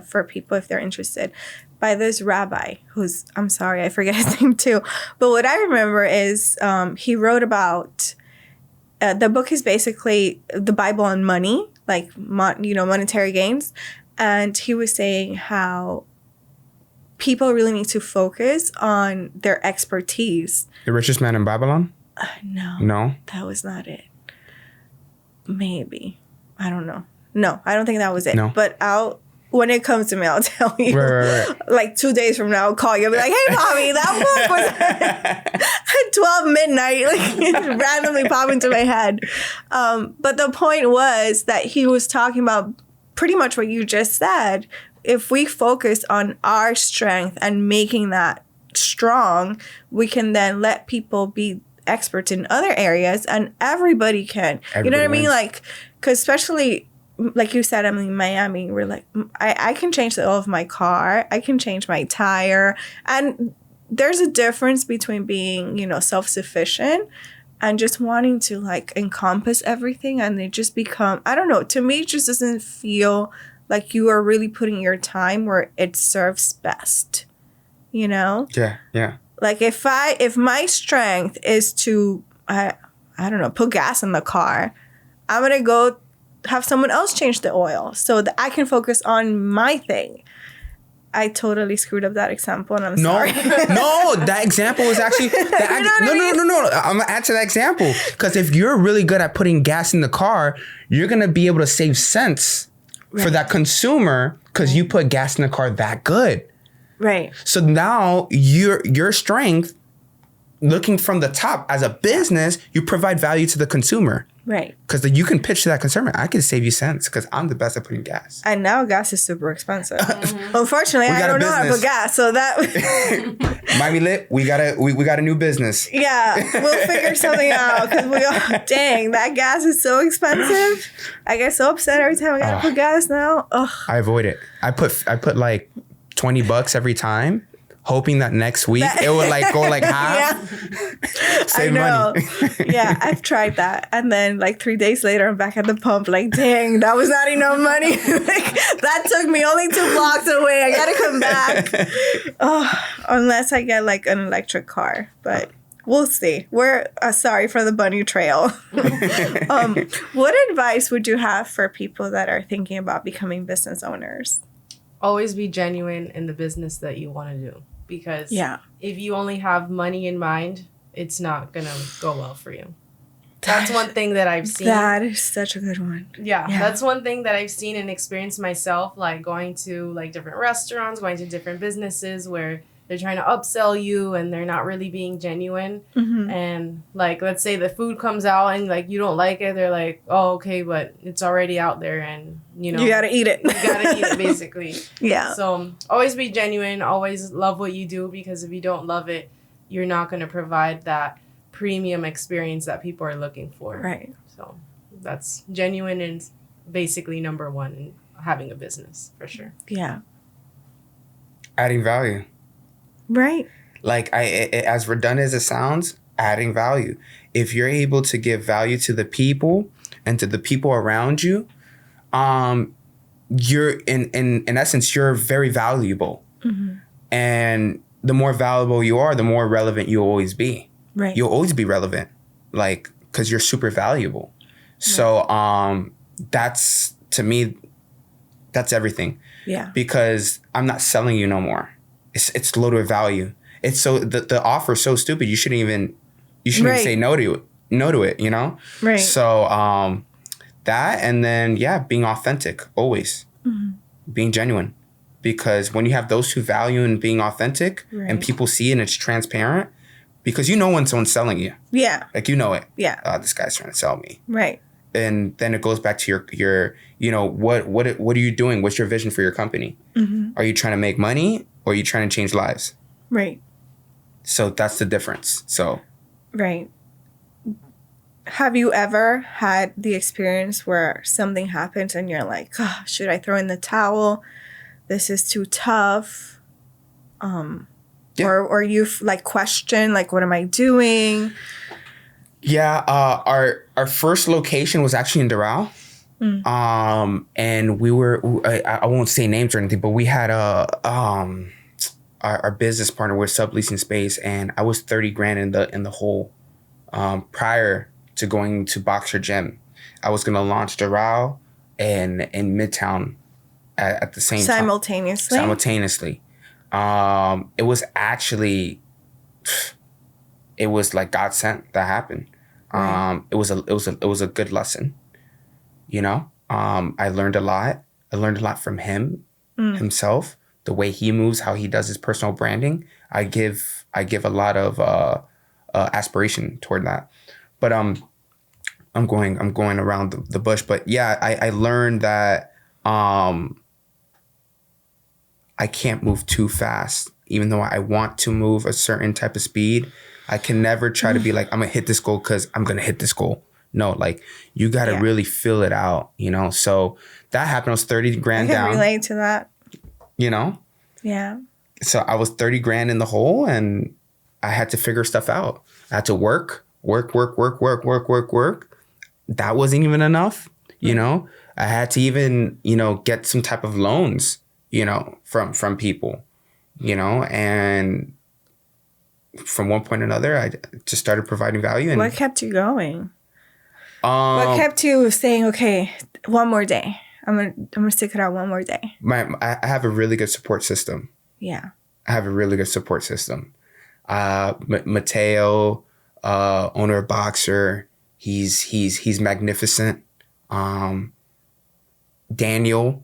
for people if they're interested. by this rabbi who's, I'm sorry, I forget his name too. But what I remember is he wrote about, the book is basically the Bible on money, like, monetary gains. And he was saying how people really need to focus on their expertise. The Richest Man in Babylon? No, that was not it. Maybe. I don't know. No, I don't think that was it. No. But when it comes to me, I'll tell you. Right. Like 2 days from now, I'll call you. I'll be like, hey, Bobby, that book was at 12 midnight. Like, randomly pop into my head. But the point was that he was talking about pretty much what you just said. If we focus on our strength and making that strong, we can then let people be experts in other areas, and everybody can. You know what I mean? Like, because especially, like you said, Emily, in Miami, we're like, I can change the oil of my car. I can change my tire. And there's a difference between being, self-sufficient and just wanting to, like, encompass everything. And they just become, I don't know, to me, it just doesn't feel like you are really putting your time where it serves best, Yeah. Like, if my strength is to, I don't know, put gas in the car, I'm going to go have someone else change the oil so that I can focus on my thing. I totally screwed up that example, and I'm sorry. No, that example was actually... No. I'm going to add to that example. Because if you're really good at putting gas in the car, you're going to be able to save cents for that consumer because you put gas in the car that good. Right. So now your strength, looking from the top as a business, you provide value to the consumer. Right. Because you can pitch to that consumer, I can save you cents because I'm the best at putting gas. And now gas is super expensive. Unfortunately, I don't know how to put gas, so that... Miami Lit, we got a new business. Yeah, we'll figure something out because dang, that gas is so expensive. I get so upset every time I gotta put gas now. Ugh. I avoid it. I put like $20 every time, hoping that next week it would like go like half. Save money. Yeah, I've tried that. And then like 3 days later, I'm back at the pump like, dang, that was not enough money. Like, that took me only 2 blocks away. I gotta come back. Unless I get like an electric car. But we'll see. We're sorry for the bunny trail. What advice would you have for people that are thinking about becoming business owners? Always be genuine in the business that you want to do. Because if you only have money in mind, it's not going to go well for you. That's one thing that I've seen. That is such a good one. Yeah, that's one thing that I've seen and experienced myself, like going to like different restaurants, going to different businesses where they're trying to upsell you and they're not really being genuine. Mm-hmm. And like, let's say the food comes out and like you don't like it. They're like, oh, okay, but it's already out there and you got to eat it. You got to eat it basically. Yeah. So always be genuine. Always love what you do, because if you don't love it, you're not going to provide that premium experience that people are looking for. Right. So that's genuine and basically number one in having a business for sure. Yeah. Adding value. Right. Like as redundant as it sounds, adding value. If you're able to give value to the people and to the people around you, you're in essence, you're very valuable. Mm-hmm. And the more valuable you are, the more relevant you'll always be. Right. You'll always be relevant, like, because you're super valuable. Right. So that's, to me, that's everything. Yeah. Because I'm not selling you no more. It's loaded with value. It's so the offer is so stupid. You shouldn't even say no to it. You know. Right. So that, and then being authentic always, being genuine, because when you have those two value and being authentic, and people see it and it's transparent, because when someone's selling you. Yeah. Like it. Yeah. This guy's trying to sell me. Right. And then it goes back to your what are you doing? What's your vision for your company? Mm-hmm. Are you trying to make money or are you trying to change lives? Right. So that's the difference. So. Right. Have you ever had the experience where something happens and you're like, oh, should I throw in the towel? This is too tough. Or you've like questioned, like, what am I doing? Yeah, our first location was actually in Doral. And we were, I won't say names or anything, but we had our business partner, we're subleasing space, and I was 30 grand in the hole prior to going to Boxer Gym. I was gonna launch Doral and in Midtown at the same time. Simultaneously. It was actually, it was like God sent that happened. It was a good lesson, you know. I learned a lot. I learned a lot from himself, the way he moves, how he does his personal branding. I give a lot of aspiration toward that. But I'm going around the bush. But yeah, I learned that I can't move too fast, even though I want to move a certain type of speed. I can never try to be like, I'm gonna hit this goal because I'm gonna hit this goal. No, like you gotta really feel it out, you know? So that happened. I was 30 grand down. I can relate to that. You know? Yeah. So I was 30 grand in the hole and I had to figure stuff out. I had to work. That wasn't even enough, you know? I had to even, you know, get some type of loans, you know, from people, you know, and from one point or another, I just started providing value. And what kept you going? What kept you saying, okay, one more day? I'm gonna stick it out one more day. I have a really good support system. Yeah. I have a really good support system. Mateo, owner of Boxer, he's magnificent. Daniel,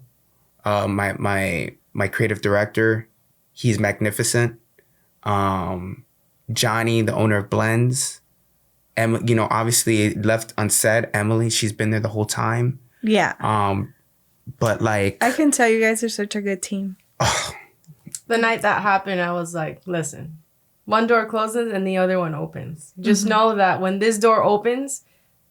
my creative director, he's magnificent. Johnny, the owner of Blends, you know, obviously left unsaid, Emily, she's been there the whole time. Yeah. But like, I can tell you guys are such a good team. The night that happened, I was like, listen, one door closes and the other one opens. Just know that when this door opens,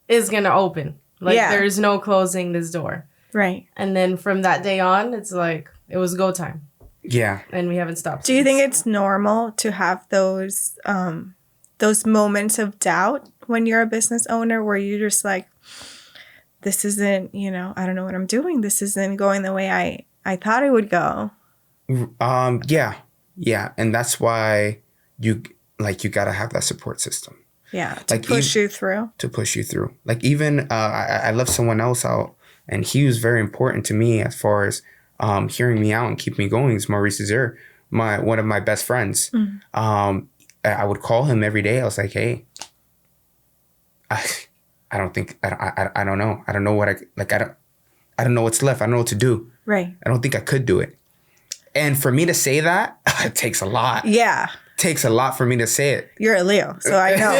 it's going to open. Like there's no closing this door. Right. And then from that day on, it's like, it was go time. Yeah. And we haven't stopped. Do you think it's normal to have those moments of doubt when you're a business owner where you're just like, this isn't, you know, I don't know what I'm doing. This isn't going the way I thought it would go. Yeah. And that's why you got to have that support system. Yeah. To push you through. To push you through. Like even, I left someone else out and he was very important to me as far as hearing me out and keep me going. Is Maurice Azure, one of my best friends. I would call him every day. I was like, hey, I don't know. I don't know what I don't know what's left. I don't know what to do. Right. I don't think I could do it. And for me to say that, it takes a lot. Yeah. It takes a lot for me to say it. You're a Leo, so I know.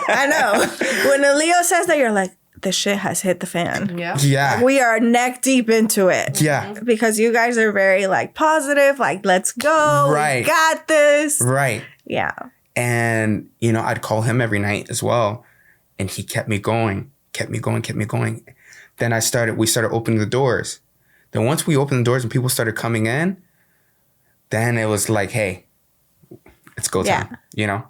I know. When a Leo says that, you're like, the shit has hit the fan. Yeah. Yeah. We are neck deep into it. Yeah. Because you guys are very like positive, like, let's go. Right. We got this. Right. Yeah. And, you know, I'd call him every night as well. And he kept me going. Then we started opening the doors. Then once we opened the doors and people started coming in, then it was like, hey, it's go time. You know,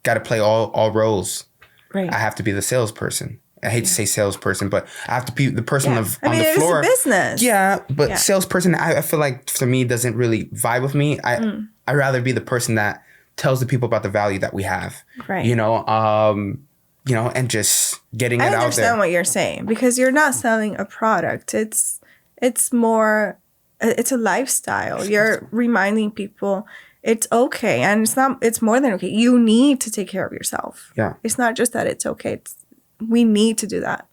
got to play all roles. Right. I have to be the salesperson. I hate to say salesperson, but I have to be the person on the floor. It's a business. Yeah, but salesperson, I feel like for me doesn't really vibe with me. I'd rather be the person that tells the people about the value that we have. Right. You know, and just getting it out there. I understand what you're saying because you're not selling a product. It's more, it's a lifestyle. You're reminding people it's okay, and it's more than okay. You need to take care of yourself. Yeah. It's not just that it's okay. We need to do that.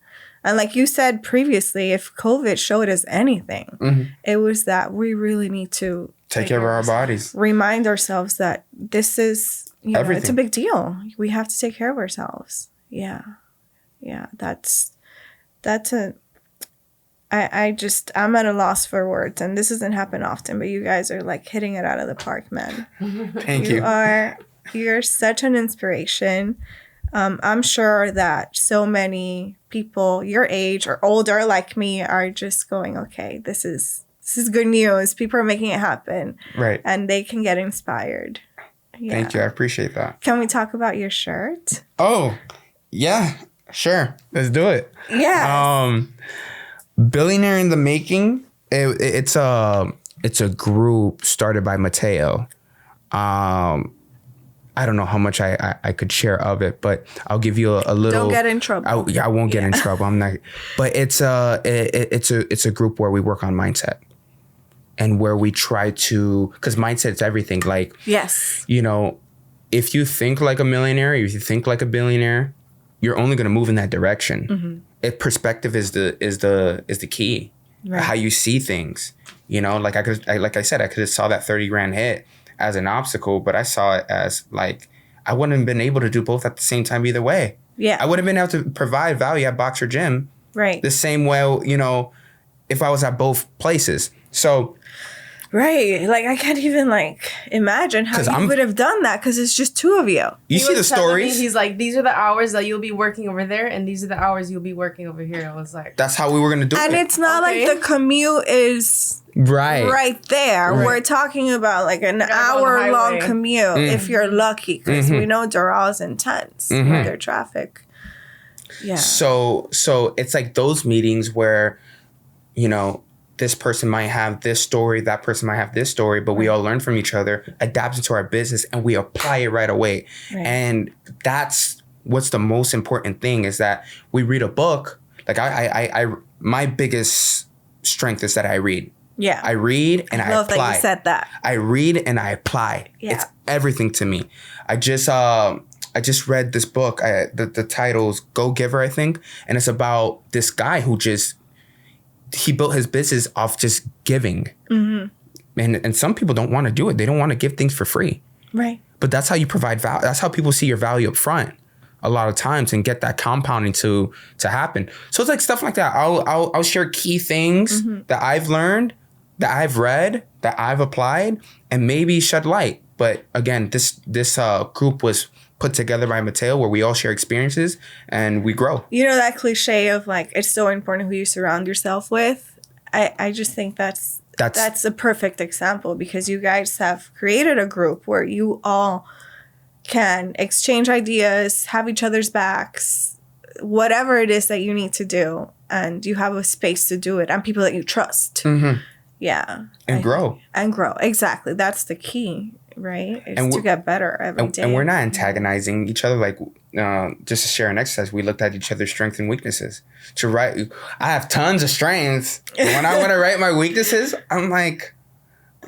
And like you said previously, if COVID showed us anything, it was that we really need to take care of our bodies. Remind ourselves that this is, you know, it's a big deal. We have to take care of ourselves. Yeah. Yeah. I'm at a loss for words, and this doesn't happen often, but you guys are like hitting it out of the park, man. Thank you. You're such an inspiration. I'm sure that so many people your age or older like me are just going, okay, this is good news. People are making it happen. Right. And they can get inspired. Yeah. Thank you. I appreciate that. Can we talk about your shirt? Oh, yeah. Sure. Let's do it. Yeah. Billionaire in the Making. It's a group started by Mateo. I don't know how much I could share of it, but I'll give you a little. Don't get in trouble. I won't get in trouble. I'm not. But it's a group where we work on mindset, and where we try to, because mindset's everything. Like, yes, you know, if you think like a millionaire, if you think like a billionaire, you're only going to move in that direction. Perspective is the key. Right. How you see things. You know, like I said, I could have saw that $30,000 hit as an obstacle, but I saw it as like, I wouldn't have been able to do both at the same time either way. Yeah. I would have been able to provide value at Boxer Gym. Right. The same way, you know, if I was at both places. So. Right. Like, I can't even like imagine how you would have done that, because it's just two of you. You see the stories? He's like, these are the hours that you'll be working over there, and these are the hours you'll be working over here. I was like, that's how we were going to do it. And it's not like the commute is right there. Right. We're talking about like an hour-long commute if you're lucky, because we know Doral's intense with their traffic. Yeah. So it's like those meetings where, you know, this person might have this story, that person might have this story, but we all learn from each other, adapt into our business, and we apply it right away. Right. And that's what's the most important thing, is that we read a book. Like I my biggest strength is that I read. Yeah. I read and I apply. Love that you said that. I read and I apply. Yeah. It's everything to me. I just read this book. The title's Go Giver, I think. And it's about this guy who he built his business off just giving. And some people don't want to do it. They don't want to give things for free. Right. But that's how you provide value. That's how people see your value up front a lot of times, and get that compounding to happen. So it's like stuff like that. I'll share key things that I've learned, that I've read, that I've applied, and maybe shed light. But again, this group was put together by Mateo, where we all share experiences and we grow. You know that cliche of like, it's so important who you surround yourself with. I just think that's a perfect example, because you guys have created a group where you all can exchange ideas, have each other's backs, whatever it is that you need to do, and you have a space to do it, and people that you trust. Yeah. And grow. Exactly. That's the key. Right? It's to get better every day. And we're not antagonizing each other. Like, just to share an exercise, we looked at each other's strengths and weaknesses. I have tons of strengths. But when I want to write my weaknesses, I'm like,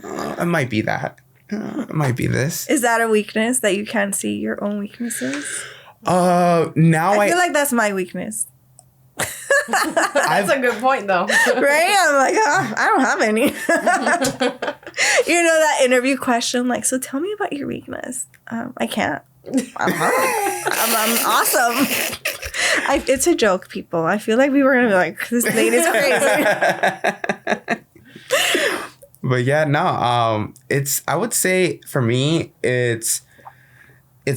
it might be that. It might be this. Is that a weakness, that you can't see your own weaknesses? I feel like that's my weakness. That's a good point, though. Right? I'm like, I don't have any. You know that interview question, like, so tell me about your weakness. I can't. I'm awesome. It's a joke, people. I feel like we were gonna be like, this lady's crazy. But yeah, no. I would say for me, it's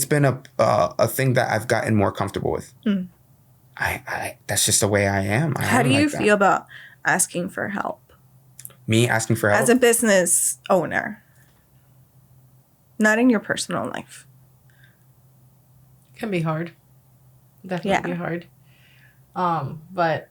been a thing that I've gotten more comfortable with. That's just the way I am. How do you feel about asking for help? Me asking for help? As a business owner. Not in your personal life. It can be hard. Definitely be hard. But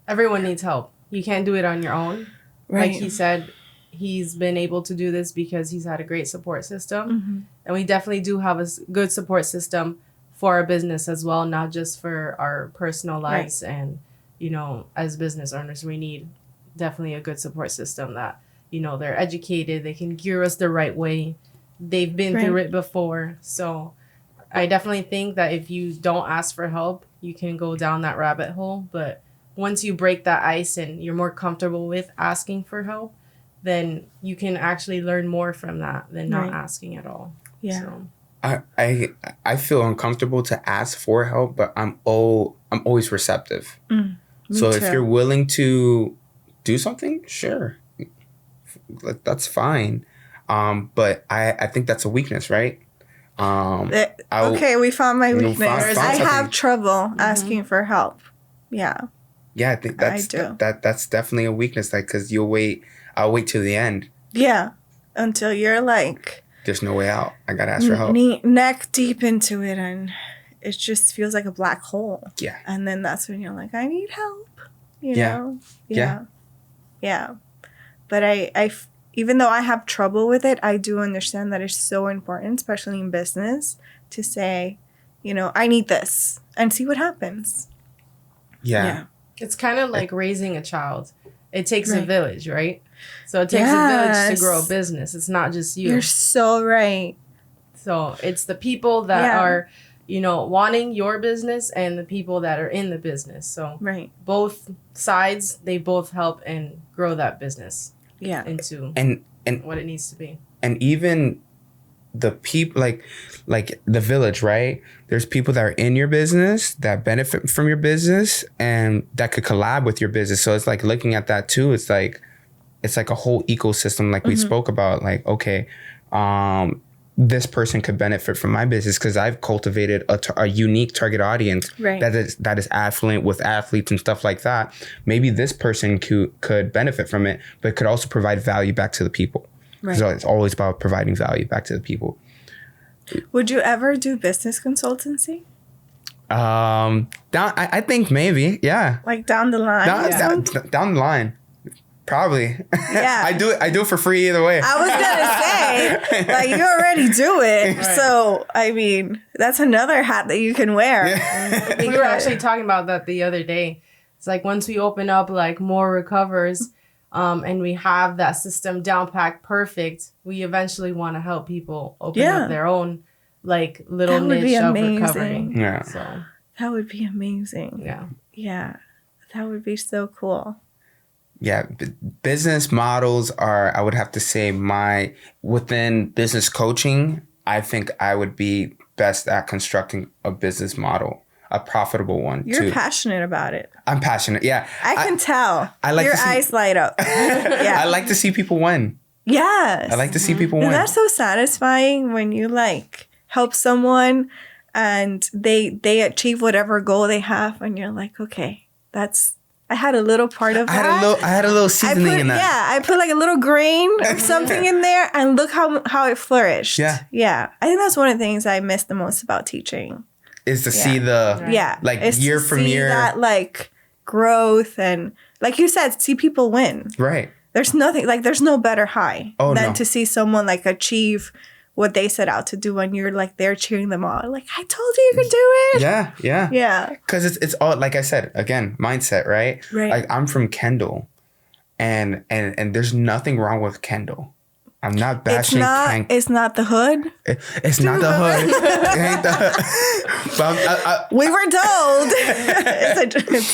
everyone needs help. You can't do it on your own. Right. Like he said, he's been able to do this because he's had a great support system. And we definitely do have a good support system for our business as well, not just for our personal lives. Right. And, you know, as business owners, we need definitely a good support system that, you know, they're educated, they can gear us the right way. They've been through it before. So I definitely think that if you don't ask for help, you can go down that rabbit hole. But once you break that ice and you're more comfortable with asking for help, then you can actually learn more from that than not asking at all. Yeah. So. I feel uncomfortable to ask for help, but I'm always receptive. So if you're willing to do something, sure, that's fine. But I think that's a weakness, right? Okay, we found my weakness. I have trouble asking for help. Yeah. Yeah, I think that's definitely a weakness. Like, because I'll wait till the end. Yeah, until you're like, there's no way out. I gotta ask for help. Neck deep into it, and it just feels like a black hole. Yeah. And then that's when you're like, I need help. You know? Yeah. But even though I have trouble with it, I do understand that it's so important, especially in business, to say, you know, I need this and see what happens. Yeah. It's kind of like raising a child. It takes a village, right? So it takes a village to grow a business. It's not just you. You're so right. So it's the people that are, you know, wanting your business and the people that are in the business. So both sides, they both help and grow that business into and what it needs to be. And even the people, like the village, right? There's people that are in your business that benefit from your business and that could collab with your business. So it's like looking at that too. It's like a whole ecosystem, like we spoke about. Like, okay, this person could benefit from my business because I've cultivated a unique target audience that is affluent with athletes and stuff like that. Maybe this person could benefit from it, but could also provide value back to the people. Right. So it's always about providing value back to the people. Would you ever do business consultancy? I think maybe, yeah. Like down the line? Down the line. Probably. Yeah. I do it for free either way. I was gonna say, like, you already do it. Right. So, I mean, that's another hat that you can wear. Yeah. We were actually talking about that the other day. It's like once we open up like more recovers, and we have that system down packed perfect, we eventually want to help people open up their own like little niche of recovery. Yeah. So that would be amazing. Yeah. Yeah. That would be so cool. Yeah, business models are, I would have to say, within business coaching, I think I would be best at constructing a business model, a profitable one. You're passionate about it. I'm passionate, yeah. I can tell. I like your eyes light up. I like to see people win. Yes. I like to see people win. And that's so satisfying when you like help someone and they achieve whatever goal they have and you're like, okay, I had a little part of that. I had a little seasoning in that. Yeah, I put like a little grain or something in there and look how it flourished. Yeah. Yeah. I think that's one of the things I miss the most about teaching. Is to see year from year. That like growth and like you said, see people win. Right. There's no better high than to see someone like achieve what they set out to do when you're like there cheering them on. Like, I told you could do it. Yeah, yeah. Yeah. Because it's all, like I said, again, mindset, right? Right. Like I'm from Kendall and there's nothing wrong with Kendall. I'm not bashing It's not the hood. It's not the hood. It ain't the hood. But we were told.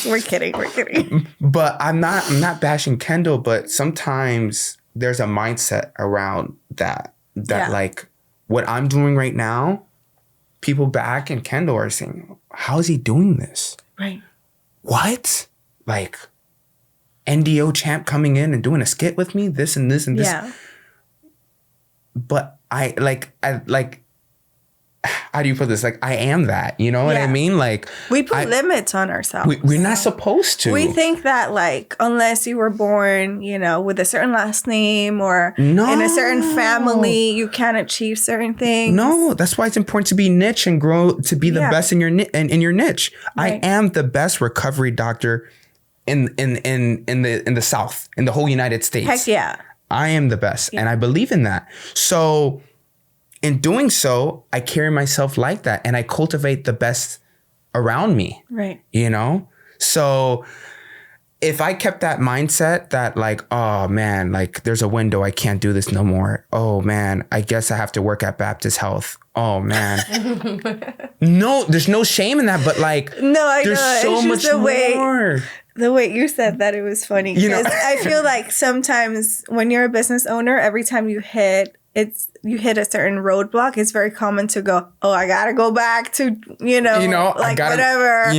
We're kidding. But I'm not bashing Kendall, but sometimes there's a mindset around that like what I'm doing right now, people back in Kendall are saying, how is he doing this? Right. What? Like NDO champ coming in and doing a skit with me, this and this and this. Yeah. But I how do you put this? Like, I am that, you know what I mean? Like, we put limits on ourselves. We're not supposed to. We think that, like, unless you were born, you know, with a certain last name or in a certain family, you can't achieve certain things. No, that's why it's important to be niche and grow to be the best in your niche. Right. I am the best recovery doctor in the South, in the whole United States. Heck yeah. I am the best, and I believe in that. So in doing so, I carry myself like that, and I cultivate the best around me. Right. You know? So if I kept that mindset that like, oh man, like there's a window, I can't do this no more. Oh man, I guess I have to work at Baptist Health. Oh man. No, there's no shame in that, but like, there's so much more. The way you said that, it was funny. Because I feel like sometimes when you're a business owner, every time you hit a certain roadblock, it's very common to go, oh, I gotta go back to, like whatever.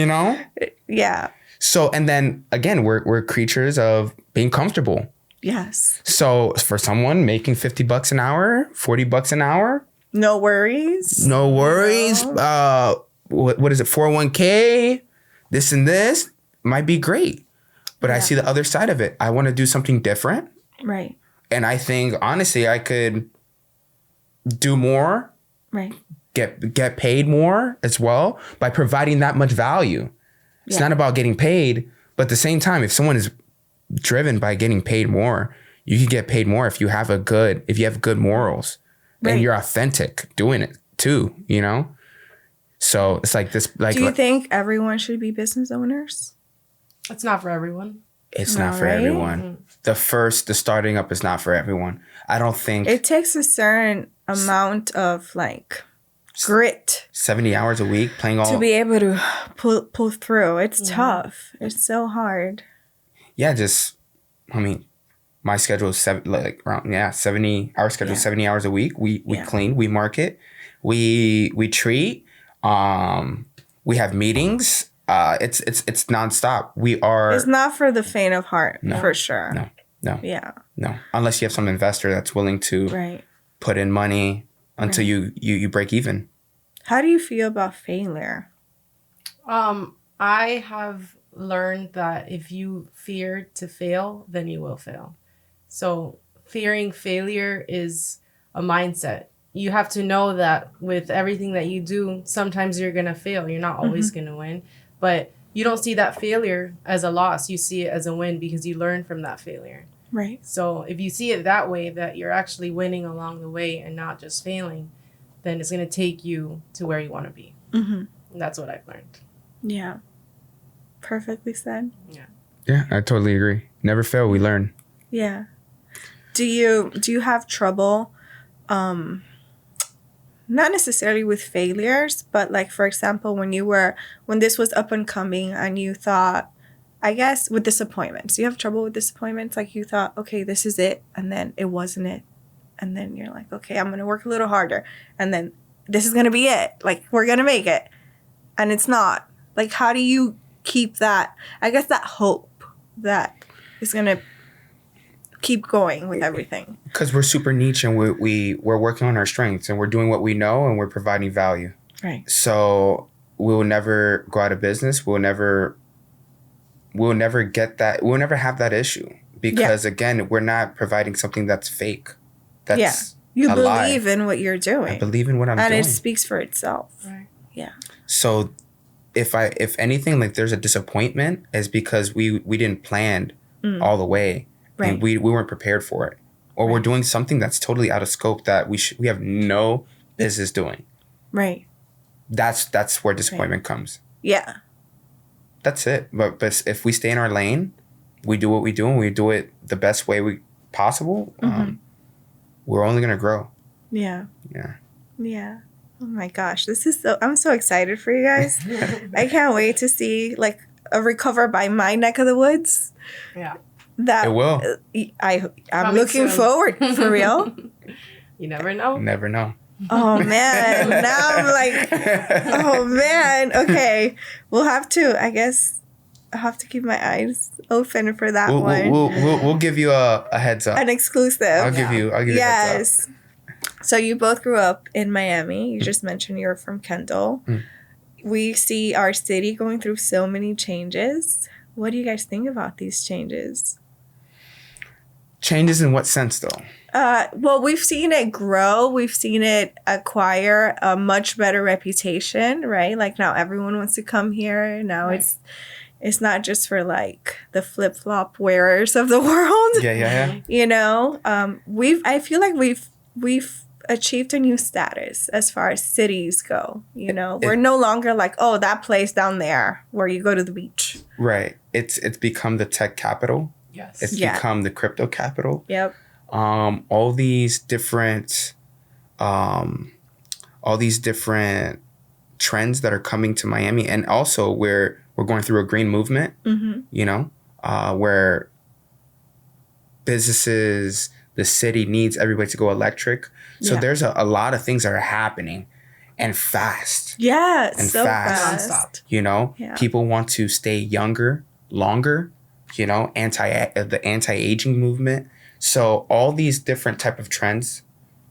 Yeah. So, and then again, we're creatures of being comfortable. Yes. So for someone making $50 an hour, $40 an hour. No worries. No worries. No. What is it? 401k, this and this. Might be great, but I see the other side of it. I want to do something different. Right. And I think, honestly, I could do more. Right. Get paid more as well by providing that much value. It's not about getting paid, but at the same time, if someone is driven by getting paid more, you can get paid more if you have good morals and you're authentic doing it too, you know? So it's like this, like, do you think everyone should be business owners? It's not for everyone. It's not for everyone. The starting up is not for everyone. I don't think it takes a certain amount of like grit, 70 hours a week playing all to be able to pull through. It's tough. It's so hard. Yeah, my schedule is 70 hour schedule, 70 hours a week. We clean, we market, we treat, we have meetings. It's nonstop. It's not for the faint of heart, for sure. No. Yeah. No. Unless you have some investor that's willing to put in money until you break even. How do you feel about failure? I have learned that if you fear to fail, then you will fail. So fearing failure is a mindset. You have to know that with everything that you do, sometimes you're going to fail. You're not always going to win. But you don't see that failure as a loss. You see it as a win because you learn from that failure. Right. So if you see it that way, that you're actually winning along the way and not just failing, then it's going to take you to where you want to be. Mm-hmm. And that's what I've learned. Yeah. Perfectly said. Yeah. Yeah, I totally agree. Never fail, we learn. Yeah. Do you have trouble, not necessarily with failures, but like, for example, when this was up and coming and you thought, I guess with disappointments, do you have trouble with disappointments? Like you thought, okay, this is it. And then it wasn't it. And then you're like, okay, I'm going to work a little harder. And then this is going to be it. Like, we're going to make it. And it's not. Like, how do you keep that, I guess, that hope that is going to keep going with everything? Because we're super niche and we're working on our strengths and we're doing what we know and we're providing value. Right. So we will never go out of business. We'll never get that. We'll never have that issue because again, we're not providing something that's fake. That's you believe in what you're doing. I believe in what I'm doing. And it speaks for itself. Right. Yeah. So if anything, like there's a disappointment is because we didn't plan all the way. Right. And we weren't prepared for it. Or we're doing something that's totally out of scope that we have no business doing. Right. That's where disappointment comes. Yeah. That's it. But if we stay in our lane, we do what we do and we do it the best way possible, we're only going to grow. Yeah. Yeah. Yeah. Oh my gosh. I'm so excited for you guys. I can't wait to see like a recover by my neck of the woods. Yeah. It will. I'm looking forward, for real. You never know. Never know. Oh man. Now I'm like, oh man. Okay. We'll have to, I guess, I'll have to keep my eyes open for that one. We'll give you a heads up. An exclusive. I'll give you a heads up. So you both grew up in Miami. You just mentioned you're from Kendall. We see our city going through so many changes. What do you guys think about these changes? Changes in what sense, though? Well, we've seen it grow. We've seen it acquire a much better reputation, right? Like now everyone wants to come here. Now it's not just for like the flip-flop wearers of the world. Yeah. You know, I feel like we've achieved a new status as far as cities go. You know, we're no longer like, oh, that place down there where you go to the beach. Right. It's become the tech capital. Yes. It's become the crypto capital. Yep. All these different trends that are coming to Miami, and also we're going through a green movement. You know, where businesses, the city needs everybody to go electric. So there's a lot of things that are happening, and fast. Yeah, and so fast. fast. You know, people want to stay younger, longer. You know, the anti-aging movement. So all these different type of trends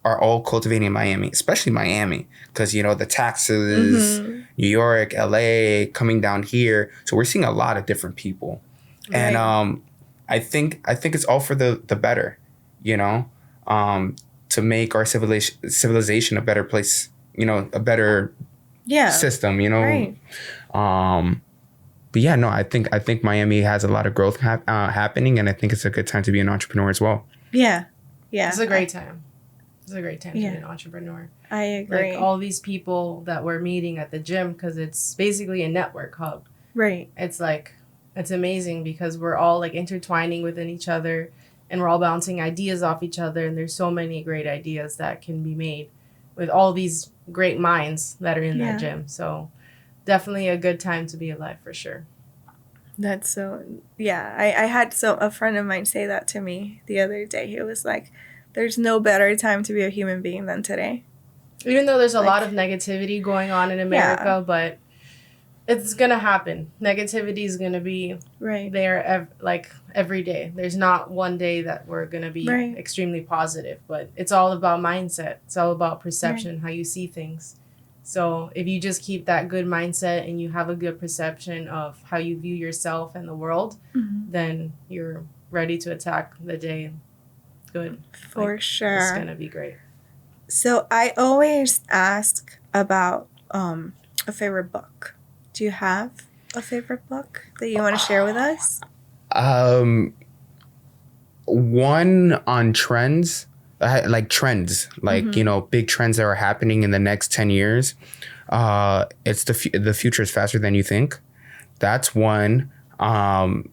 are all cultivating in Miami, especially Miami, because, you know, the taxes, New York, LA, coming down here. So we're seeing a lot of different people. Right. And I think it's all for the better, you know, to make our civilization a better place, you know, a better system, you know. Right. But yeah, no, I think Miami has a lot of growth happening, and I think it's a good time to be an entrepreneur as well. Yeah. Yeah. It's a great time. It's a great time to be Yeah. an entrepreneur. I agree. Like all these people that we're meeting at the gym, because it's basically a network hub. Right. It's like, it's amazing because we're all like intertwining within each other and we're all bouncing ideas off each other. And there's so many great ideas that can be made with all these great minds that are in that gym. So definitely a good time to be alive for sure. That's so, yeah. I had a friend of mine say that to me the other day. He was like, there's no better time to be a human being than today. Even though there's a lot of negativity going on in America, but it's going to happen. Negativity is going to be there every day. There's not one day that we're going to be extremely positive, but it's all about mindset. It's all about perception, how you see things. So if you just keep that good mindset and you have a good perception of how you view yourself and the world, then you're ready to attack the day good. For sure. It's going to be great. So I always ask about a favorite book. Do you have a favorite book that you want to share with us? One on trends. Like trends, like, you know, big trends that are happening in the next 10 years. It's the future is faster than you think. That's one. And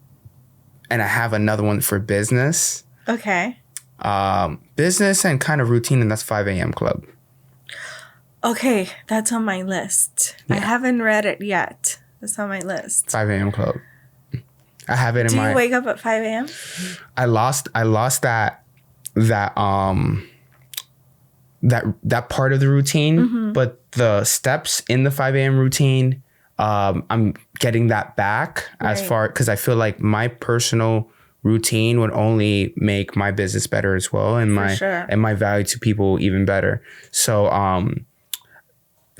I have another one for business. Okay. Business and kind of routine, and that's 5 a.m. Club. Okay, that's on my list. I haven't read it yet. That's on my list. 5 a.m. Club. I have it in my... Do you wake up at 5 a.m.? I lost that part of the routine, but the steps in the 5 a.m. routine, I'm getting that back as far, because I feel like my personal routine would only make my business better as well, and my value to people even better. So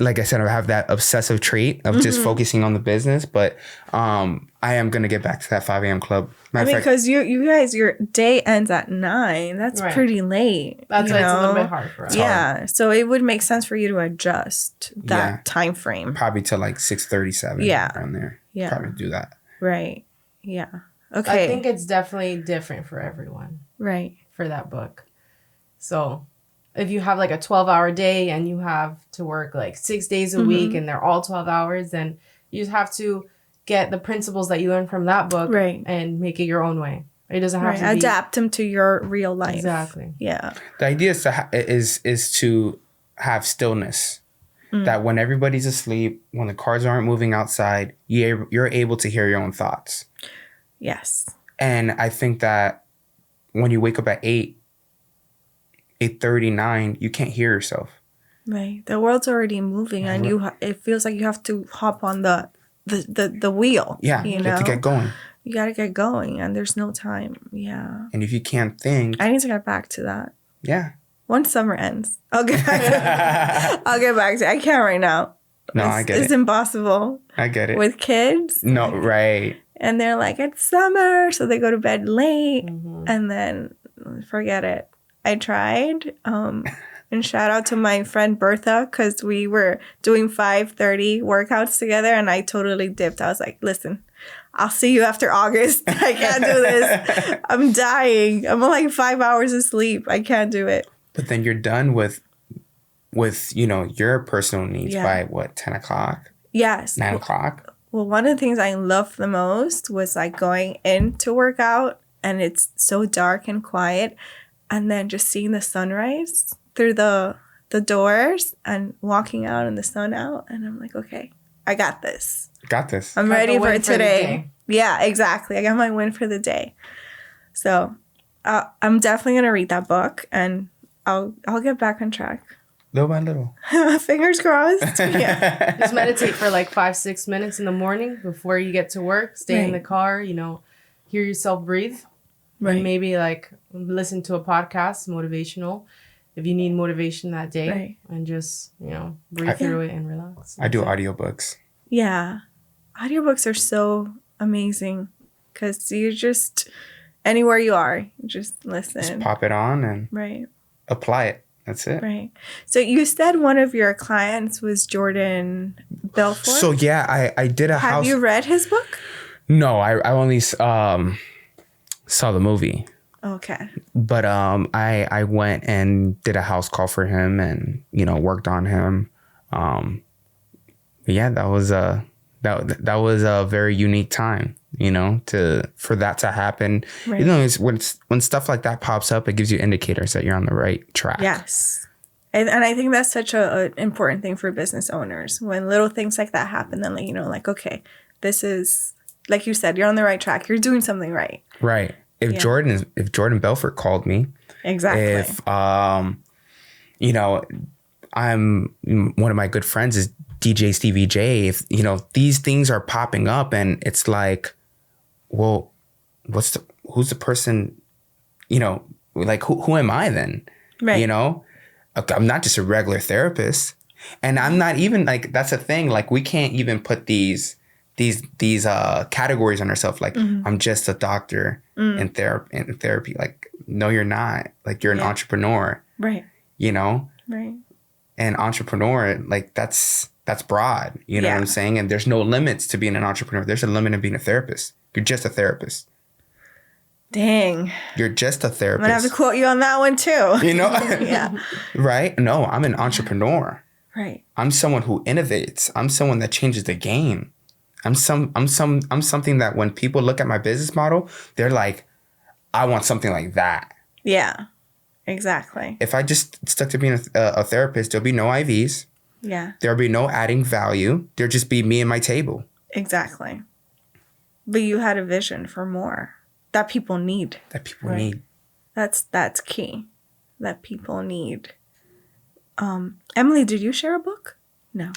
like I said, I have that obsessive trait of just focusing on the business, but I am gonna get back to that 5 a.m. club. Because you guys, your day ends at 9. That's pretty late. That's why it's a little bit hard for us. Yeah, so it would make sense for you to adjust that time frame. Probably to like 6:37. Yeah, around there. Yeah, probably do that. Right. Yeah. Okay. I think it's definitely different for everyone. Right. For that book. So if you have like a 12-hour day and you have to work like 6 days a week and they're all 12 hours, then you just have to get the principles that you learn from that book and make it your own way. It doesn't have to adapt them to your real life. Exactly. Yeah. The idea is to have stillness. That when everybody's asleep, when the cars aren't moving outside, you're able to hear your own thoughts. Yes. And I think that when you wake up at 8:39, you can't hear yourself. Right. The world's already moving, and it feels like you have to hop on the wheel. Yeah. You have to get going. You got to get going, and there's no time. Yeah. And if you can't think, I need to get back to that. Yeah. Once summer ends, I'll get back to I'll get back to it. I can't right now. No, I get it. It's impossible. I get it. With kids. No, right. And they're like, it's summer, so they go to bed late, and then forget it. I tried. And shout out to my friend Bertha, because we were doing 5:30 workouts together, and I totally dipped. I was like, listen, I'll see you after August. I can't do this. I'm dying. I'm on like 5 hours of sleep. I can't do it. But then you're done with you know, your personal needs by what, 10 o'clock? Yes. 9 o'clock? Well, one of the things I loved the most was like going in to work out, and it's so dark and quiet, and then just seeing the sunrise through the doors and walking out and the sun out, and I'm like, okay, I got this. I'm ready for it today. Yeah, exactly. I got my win for the day. So I'm definitely gonna read that book, and I'll get back on track. Little by little. Fingers crossed. Yeah. Just meditate for like 5-6 minutes in the morning before you get to work. Stay in the car, you know, hear yourself breathe. Right. And maybe like listen to a podcast, motivational, if you need motivation that day. Right. And just, you know, breathe through it and relax. I do audiobooks. Yeah. Audiobooks are so amazing because you just, anywhere you are, you just listen. Just pop it on and apply it. That's it. Right. So you said one of your clients was Jordan Belfort? So yeah, I did a house. Have you read his book? No, I only saw the movie. Okay. But I went and did a house call for him and, you know, worked on him. Yeah, that was a very unique time, you know, for that to happen. Right. You know, when stuff like that pops up, it gives you indicators that you're on the right track. Yes. And I think that's such an important thing for business owners. When little things like that happen, then let you know, like, okay, this is, like you said, you're on the right track. You're doing something right. Right. If Jordan Belfort called me, exactly. If you know, one of my good friends is DJ Stevie J. If you know these things are popping up, and it's like, well, who's the person? You know, like who am I then? Right. You know, I'm not just a regular therapist, and I'm not even like that's a thing. Like we can't even put these categories on ourselves. Like I'm just a doctor in therapy. Like no, you're not. Like you're an entrepreneur. Right. You know. Right. And entrepreneur, like that's broad. You know what I'm saying? And there's no limits to being an entrepreneur. There's a limit to being a therapist. You're just a therapist. Dang. You're just a therapist. I'm gonna have to quote you on that one too. You know? Yeah. Right? No, I'm an entrepreneur. Right. I'm someone who innovates. I'm someone that changes the game. I'm something that when people look at my business model, they're like, I want something like that. Yeah. Exactly. If I just stuck to being a therapist, there'll be no IVs. Yeah. There'll be no adding value. There'll just be me and my table. Exactly. But you had a vision for more that people need. Need. That's key. That people need. Emily, did you share a book? No.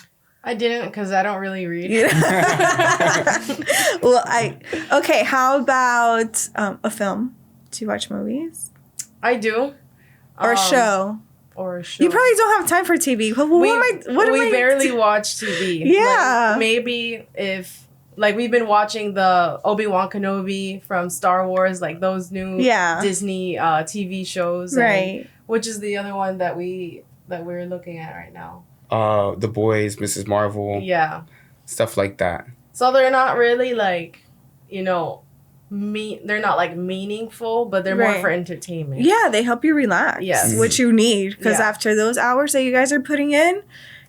I didn't because I don't really read. Well, okay. How about a film? Do you watch movies? I do. Or a show? Or a show. You probably don't have time for TV. We barely watch TV. Yeah. Like, maybe if, like, we've been watching the Obi-Wan Kenobi from Star Wars, like those new Disney TV shows. Right. Which is the other one that we're looking at right now. The Boys, Mrs. Marvel. Yeah. Stuff like that. So they're not really like, you know, they're not like meaningful, but they're more for entertainment. Yeah, they help you relax. Yes. Which you need. Because after those hours that you guys are putting in,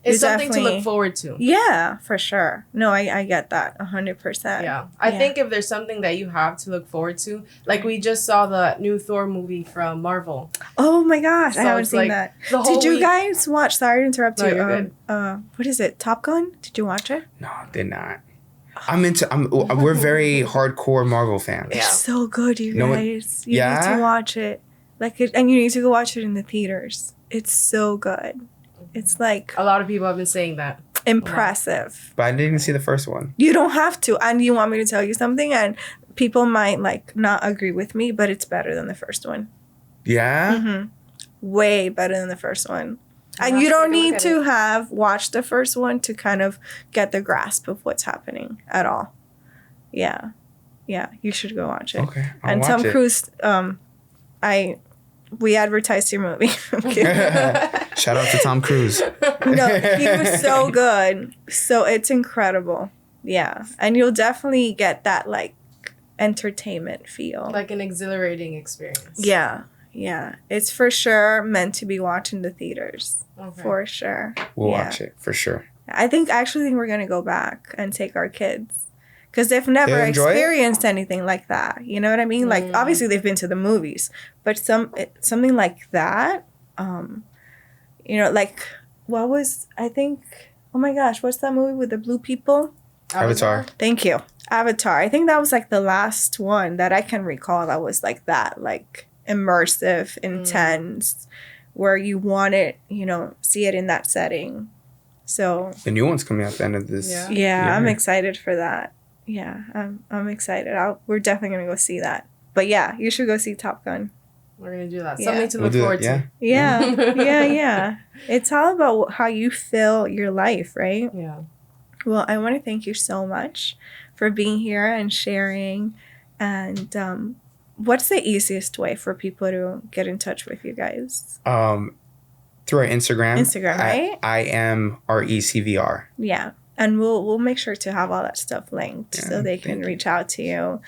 it's something to look forward to. Yeah, for sure. No, I get that 100%. Yeah. I think if there's something that you have to look forward to, like we just saw the new Thor movie from Marvel. Oh my gosh, so I haven't seen that. Did you guys watch? Sorry to interrupt you. You're good. What is it? Top Gun? Did you watch it? No, did not. We're very hardcore Marvel fans. It's so good, you guys. You need to watch it. And you need to go watch it in the theaters. It's so good. It's like a lot of people have been saying that. Impressive. But I didn't see the first one. You don't have to. And you want me to tell you something, and people might like not agree with me, but it's better than the first one. Yeah? Mm-hmm. Way better than the first one. And you don't need to have watched the first one to kind of get the grasp of what's happening at all. Yeah. Yeah, you should go watch it. Okay, and Tom Cruise, we advertised your movie. Shout out to Tom Cruise. No, he was so good. So it's incredible. Yeah. And you'll definitely get that like entertainment feel. Like an exhilarating experience. Yeah. Yeah. It's for sure meant to be watched in the theaters. Okay. For sure. We'll watch it for sure. I actually think we're going to go back and take our kids. Because they've never experienced anything like that. You know what I mean? Like, obviously, they've been to the movies. But something like that, you know, like, what was, I think, oh my gosh, what's that movie with the blue people? Avatar. Thank you. Avatar. I think that was, like, the last one that I can recall that was like that, like, immersive, intense, where you want it, you know, see it in that setting. So. The new one's coming out at the end of this year. I'm excited for that. Yeah, I'm excited. We're definitely going to go see that. But yeah, you should go see Top Gun. We're going to do that. Something to look forward to. Yeah. It's all about how you feel your life, right? Yeah. Well, I want to thank you so much for being here and sharing. And what's the easiest way for people to get in touch with you guys? Through our Instagram. Right? I am RECVR. Yeah. And we'll make sure to have all that stuff linked so they can thank you. reach out to you.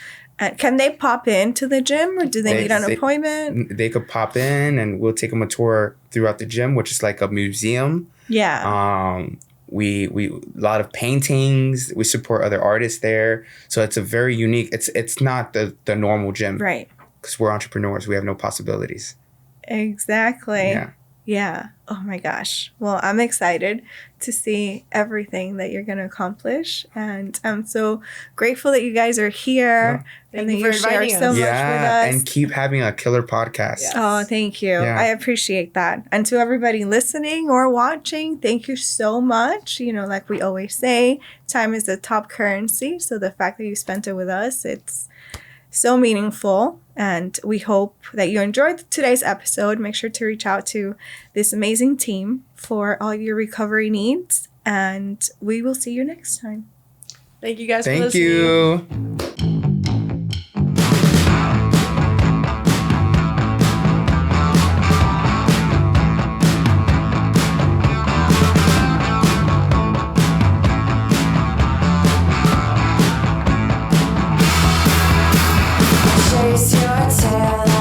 Can they pop into the gym, or do they need an appointment? They could pop in, and we'll take them a tour throughout the gym, which is like a museum. Yeah. We a lot of paintings. We support other artists there, so it's a very unique. It's not the normal gym, Right. Because we're entrepreneurs. We have no possibilities. Exactly. Yeah. Yeah. Oh my gosh. Well, I'm excited to see everything that you're going to accomplish. And I'm so grateful that you guys are here and that you share so much with us. And keep having a killer podcast. Yes. Oh, thank you. Yeah. I appreciate that. And to everybody listening or watching, thank you so much. You know, like we always say, time is the top currency. So the fact that you spent it with us, it's so meaningful. And we hope that you enjoyed today's episode. Make sure to reach out to this amazing team for all your recovery needs. And we will see you next time. Thank you guys for Thank listening. you. Chase your tail